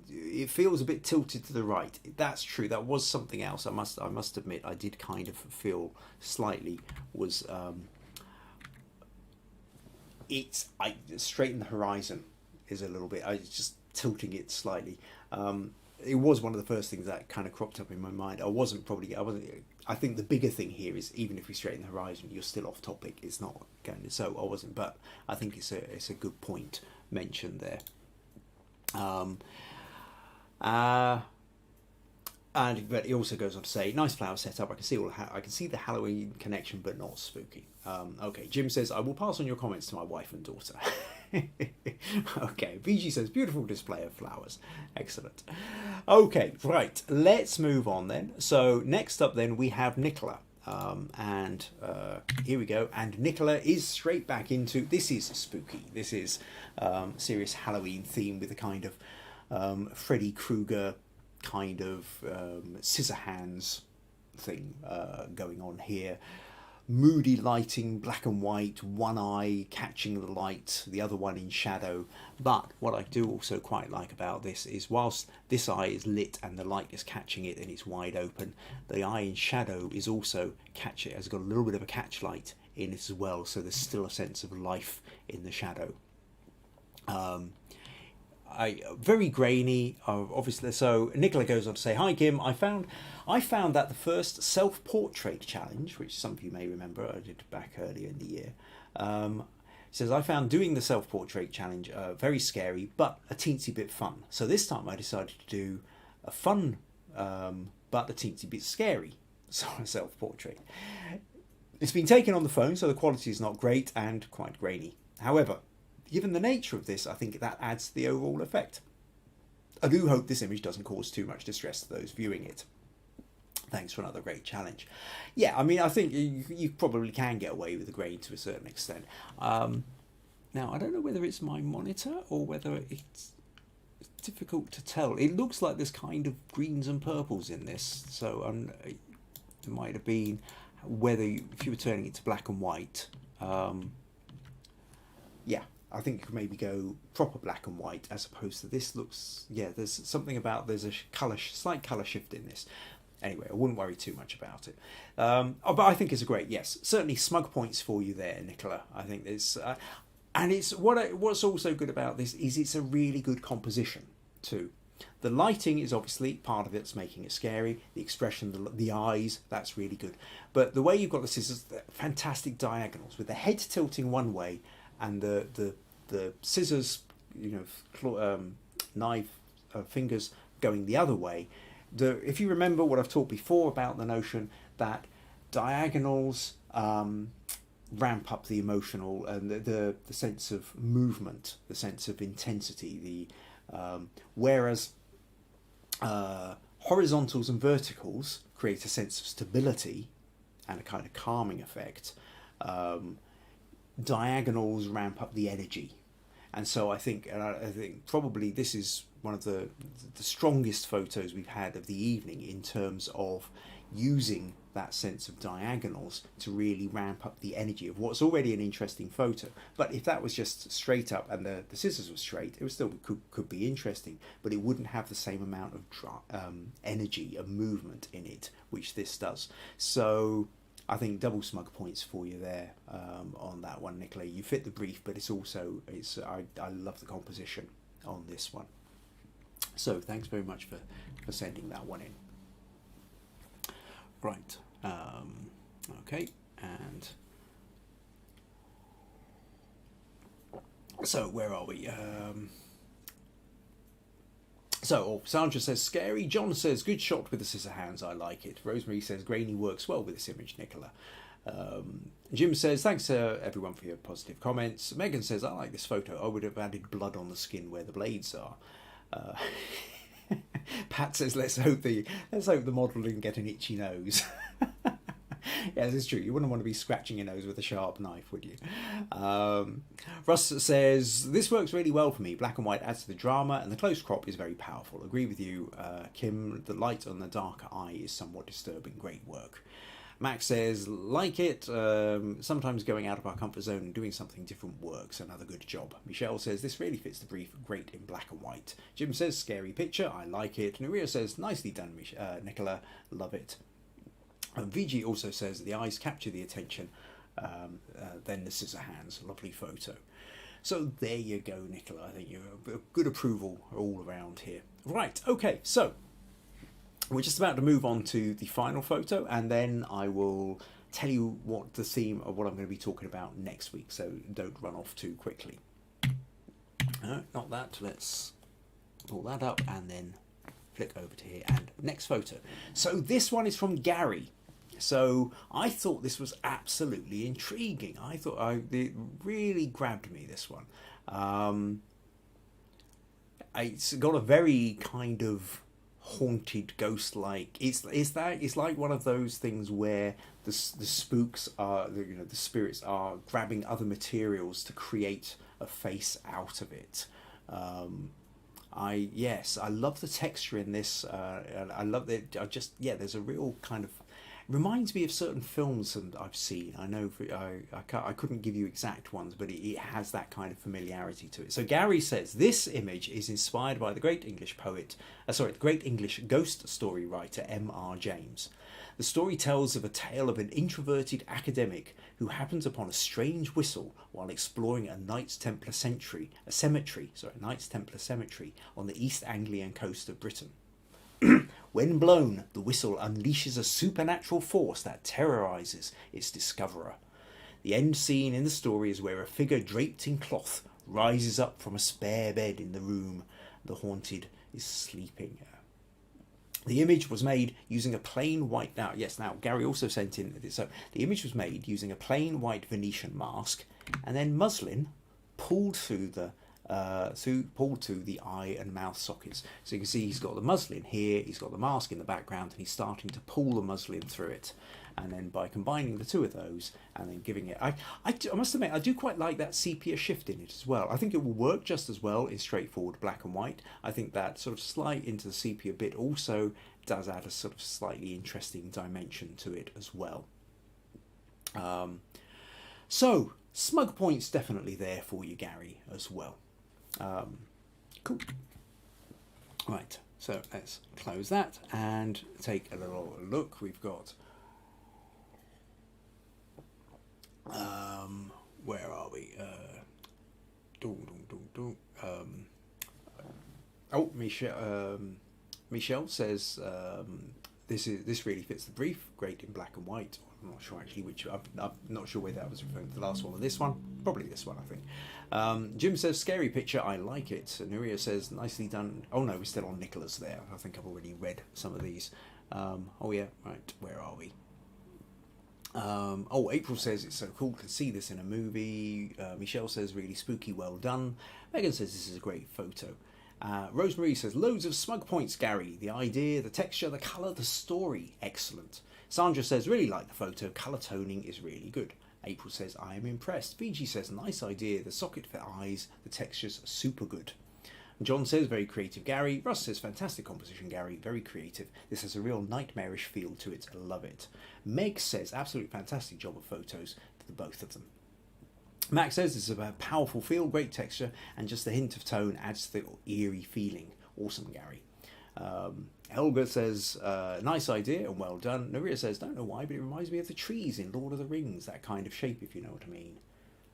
it feels a bit tilted to the right. That's true. That was something else. I must admit, I did kind of feel slightly was I straighten the horizon is a little bit. I was just tilting it slightly. It was one of the first things that kind of cropped up in my mind. I think the bigger thing here is, even if we straighten the horizon, you're still off topic. It's not going to. So I wasn't, but I think it's a good point mentioned there. But he also goes on to say, nice flower setup. I can see the Halloween connection, but not spooky. Okay, Jim says, I will pass on your comments to my wife and daughter. Okay, Viji says, beautiful display of flowers. Excellent. Okay, right, let's move on then. So next up then we have Nicola. Here we go. And Nicola is straight back into, this is spooky. This is serious Halloween theme with a kind of Freddy Krueger kind of scissorhands thing going on here. Moody lighting, black and white, one eye catching the light, the other one in shadow. But what I do also quite like about this is, whilst this eye is lit and the light is catching it and it's wide open, the eye in shadow is also has got a little bit of a catch light in it as well, so there's still a sense of life in the shadow. Very grainy, obviously. So Nicola goes on to say, hi Kim, I found that the first self-portrait challenge, which some of you may remember I did back earlier in the year, says, I found doing the self-portrait challenge very scary, but a teensy bit fun. So this time I decided to do a fun, but a teensy bit scary self-portrait. It's been taken on the phone, so the quality is not great and quite grainy. However, given the nature of this, I think that adds to the overall effect. I do hope this image doesn't cause too much distress to those viewing it. Thanks for another great challenge. Yeah, I mean, I think you probably can get away with the grain to a certain extent. Now, I don't know whether it's my monitor or whether it's difficult to tell. It looks like there's kind of greens and purples in this, so it might have been if you were turning it to black and white. Yeah. I think you could maybe go proper black and white as opposed to this looks, there's something about, there's a slight colour shift in this. Anyway, I wouldn't worry too much about it. But I think it's a great, certainly smug points for you there, Nicola. I think it's, and it's what's also good about this is it's a really good composition too. The lighting is obviously part of it that's making it scary. The expression, the eyes, that's really good. But the way you've got the scissors, fantastic diagonals with the head tilting one way, and the scissors, knife fingers going the other way. If you remember what I've talked before about the notion that diagonals ramp up the emotional and the sense of movement, the sense of intensity. Whereas horizontals and verticals create a sense of stability and a kind of calming effect. diagonals ramp up the energy. And so I think probably this is one of the strongest photos we've had of the evening in terms of using that sense of diagonals to really ramp up the energy of what's already an interesting photo. But if that was just straight up and the scissors were straight, it was still could be interesting, but it wouldn't have the same amount of energy and movement in it, which this does. So I think double smug points for you there on that one, Nicola. You fit the brief, but I love the composition on this one. So thanks very much for sending that one in. Right. Okay. And so where are we? Sandra says, scary. John says, good shot with the scissor hands. I like it. Rosemary says, grainy works well with this image, Nicola. Jim says, thanks everyone for your positive comments. Megan says, I like this photo. I would have added blood on the skin where the blades are. Pat says, let's hope the model didn't get an itchy nose. Yes, it's true. You wouldn't want to be scratching your nose with a sharp knife, would you? Russ says, this works really well for me. Black and white adds to the drama, and the close crop is very powerful. Agree with you, Kim. The light on the darker eye is somewhat disturbing. Great work. Max says, like it. Sometimes going out of our comfort zone and doing something different works. Another good job. Michelle says, this really fits the brief. Great in black and white. Jim says, scary picture. I like it. Nuria says, nicely done, Nicola. Love it. Viji also says the eyes capture the attention, then the scissor hands. Lovely photo. So there you go, Nicola. I think you're a good approval all around here. Right, okay, so we're just about to move on to the final photo, and then I will tell you what the theme of what I'm going to be talking about next week, so don't run off too quickly. No, not that. Let's pull that up and then flick over to here. And next photo. So this one is from Garry. So I thought this was absolutely intriguing. It really grabbed me, this one. It's got a very kind of haunted, ghost-like. It's like one of those things where the spooks are, the spirits are grabbing other materials to create a face out of it. I love the texture in this. I love it. There's a real kind of, reminds me of certain films that I've seen. I know I couldn't give you exact ones, but it has that kind of familiarity to it. So Garry says, this image is inspired by the great English ghost story writer M.R. James. The story tells of a tale of an introverted academic who happens upon a strange whistle while exploring a Knights Templar cemetery on the East Anglian coast of Britain. When blown, the whistle unleashes a supernatural force that terrorizes its discoverer. The end scene in the story is where a figure draped in cloth rises up from a spare bed in the room the haunted is sleeping. The image was made using a plain white... Now, Garry also sent in... So the image was made using a plain white Venetian mask and then muslin pulled through the eye and mouth sockets. So you can see he's got the muslin here, he's got the mask in the background, and he's starting to pull the muslin through it. And then by combining the two of those and then giving it... I must admit, I do quite like that sepia shift in it as well. I think it will work just as well in straightforward black and white. I think that sort of slight into the sepia bit also does add a sort of slightly interesting dimension to it as well. So, smug points definitely there for you, Garry, as well. Cool. Right, so let's close that and take a little look. We've got... where are we? Michelle says this really fits the brief. Great in black and white. I'm not sure actually which. I'm not sure whether that was referring to the last one or this one. Probably this one, I think. Jim says scary picture. I like it. Nuria says nicely done. Oh no, we're still on Nicola's there. I think I've already read some of these. Oh yeah, right. Where are we? April says it's so cool to see this in a movie. Michelle says really spooky, well done. Megan says this is a great photo. Rosemary says loads of smug points, Garry. The idea, the texture, the colour, the story, excellent. Sandra says really like the photo. Colour toning is really good. April says, I am impressed. Viji says, nice idea. The socket for eyes, the texture's super good. John says, very creative, Garry. Russ says, fantastic composition, Garry. Very creative. This has a real nightmarish feel to it. I love it. Meg says, absolutely fantastic job of photos for the both of them. Max says, this is a powerful feel, great texture, and just a hint of tone adds to the eerie feeling. Awesome, Garry. Helga says, nice idea and well done. Naria says, don't know why, but it reminds me of the trees in Lord of the Rings, that kind of shape, if you know what I mean.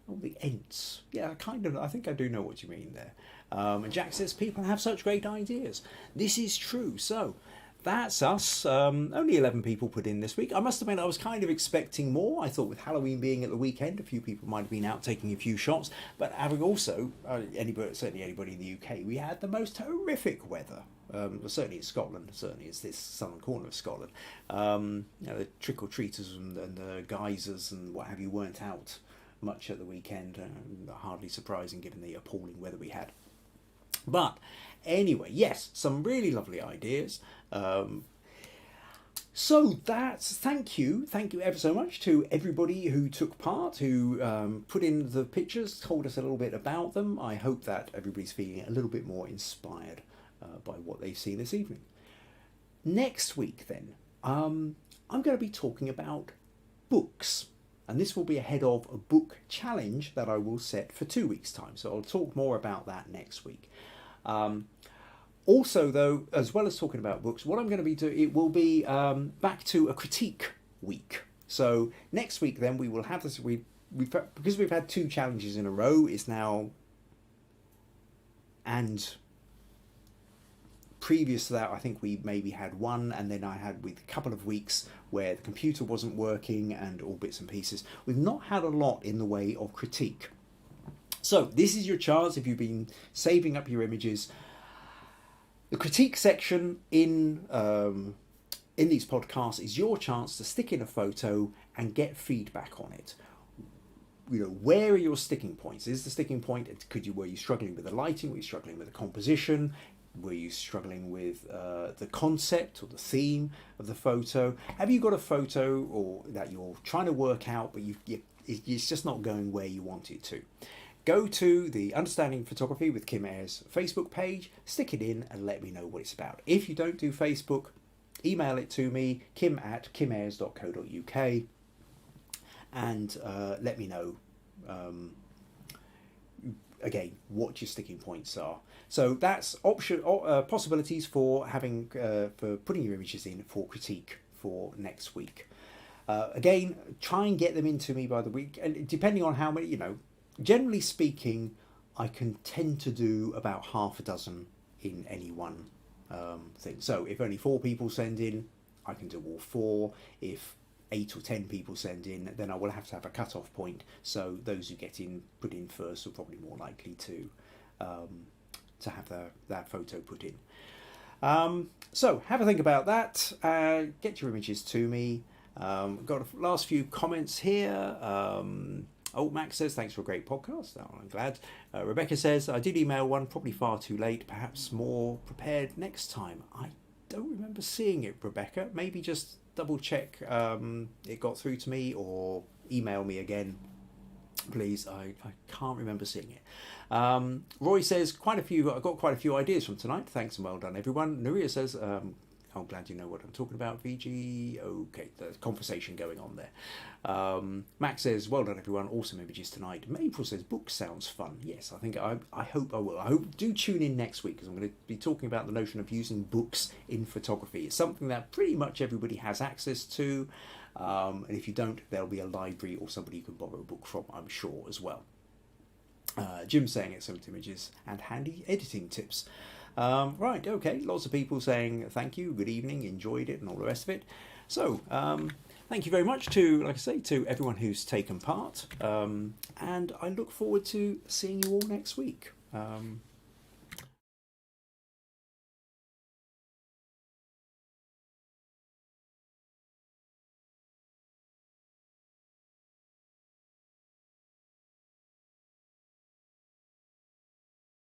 Oh, the Ents. Yeah, kind of. I think I do know what you mean there. And Jack says, people have such great ideas. This is true. So that's us. Only 11 people put in this week. I must admit, I was kind of expecting more. I thought with Halloween being at the weekend, a few people might have been out taking a few shots. But having also, certainly anybody in the UK, we had the most horrific weather. Well, certainly in Scotland, certainly it's this southern corner of Scotland. The trick-or-treaters and the geysers and what have you weren't out much at the weekend. Hardly surprising given the appalling weather we had. But anyway, yes, some really lovely ideas. So that's thank you ever so much to everybody who took part, who put in the pictures, told us a little bit about them. I hope that everybody's feeling a little bit more inspired by what they've seen this evening. Next week then, I'm going to be talking about books. And this will be ahead of a book challenge that I will set for 2 weeks' time. So I'll talk more about that next week. Also, though, as well as talking about books, what I'm going to be doing, it will be back to a critique week. So next week, then, we will have this. Because we've had 2 challenges in a row, it's now, and previous to that, I think we maybe had 1, and then I had with a couple of weeks where the computer wasn't working and all bits and pieces. We've not had a lot in the way of critique. So this is your chance if you've been saving up your images. The critique section in these podcasts is your chance to stick in a photo and get feedback on it. You know, where are your sticking points? Is the sticking point, were you struggling with the lighting? Were you struggling with the composition? Were you struggling with the concept or the theme of the photo? Have you got a photo or that you're trying to work out, but it's just not going where you want it to? Go to the Understanding Photography with Kim Ayres Facebook page, stick it in and let me know what it's about. If you don't do Facebook, email it to me, kim@kimayres.co.uk, and let me know again what your sticking points are. So that's possibilities for having for putting your images in for critique for next week. Again, try and get them into me by the week, and depending on how many, generally speaking, I can tend to do about half a dozen in any one thing. So if only 4 people send in, I can do all 4. If 8 or 10 people send in, then I will have to have a cut-off point. So those who put in first are probably more likely to have that photo put in. So have a think about that. Get your images to me. Got a last few comments here. Max says, thanks for a great podcast. Oh, I'm glad. Rebecca says, I did email one, probably far too late, perhaps more prepared next time. I don't remember seeing it, Rebecca. Maybe just double check it got through to me, or email me again, please. I can't remember seeing it. Roy says, I've got quite a few ideas from tonight. Thanks and well done, everyone. Nuria says, I'm glad you know what I'm talking about, Viji. Okay, there's conversation going on there. Max says, well done, everyone. Awesome images tonight. Maple says, book sounds fun. Yes, I hope I will. I hope do tune in next week, because I'm going to be talking about the notion of using books in photography. It's something that pretty much everybody has access to. And if you don't, there'll be a library or somebody you can borrow a book from, I'm sure, as well. Jim's saying excellent images and handy editing tips. Right, okay, lots of people saying thank you, good evening, enjoyed it and all the rest of it. So thank you very much to everyone who's taken part, and I look forward to seeing you all next week.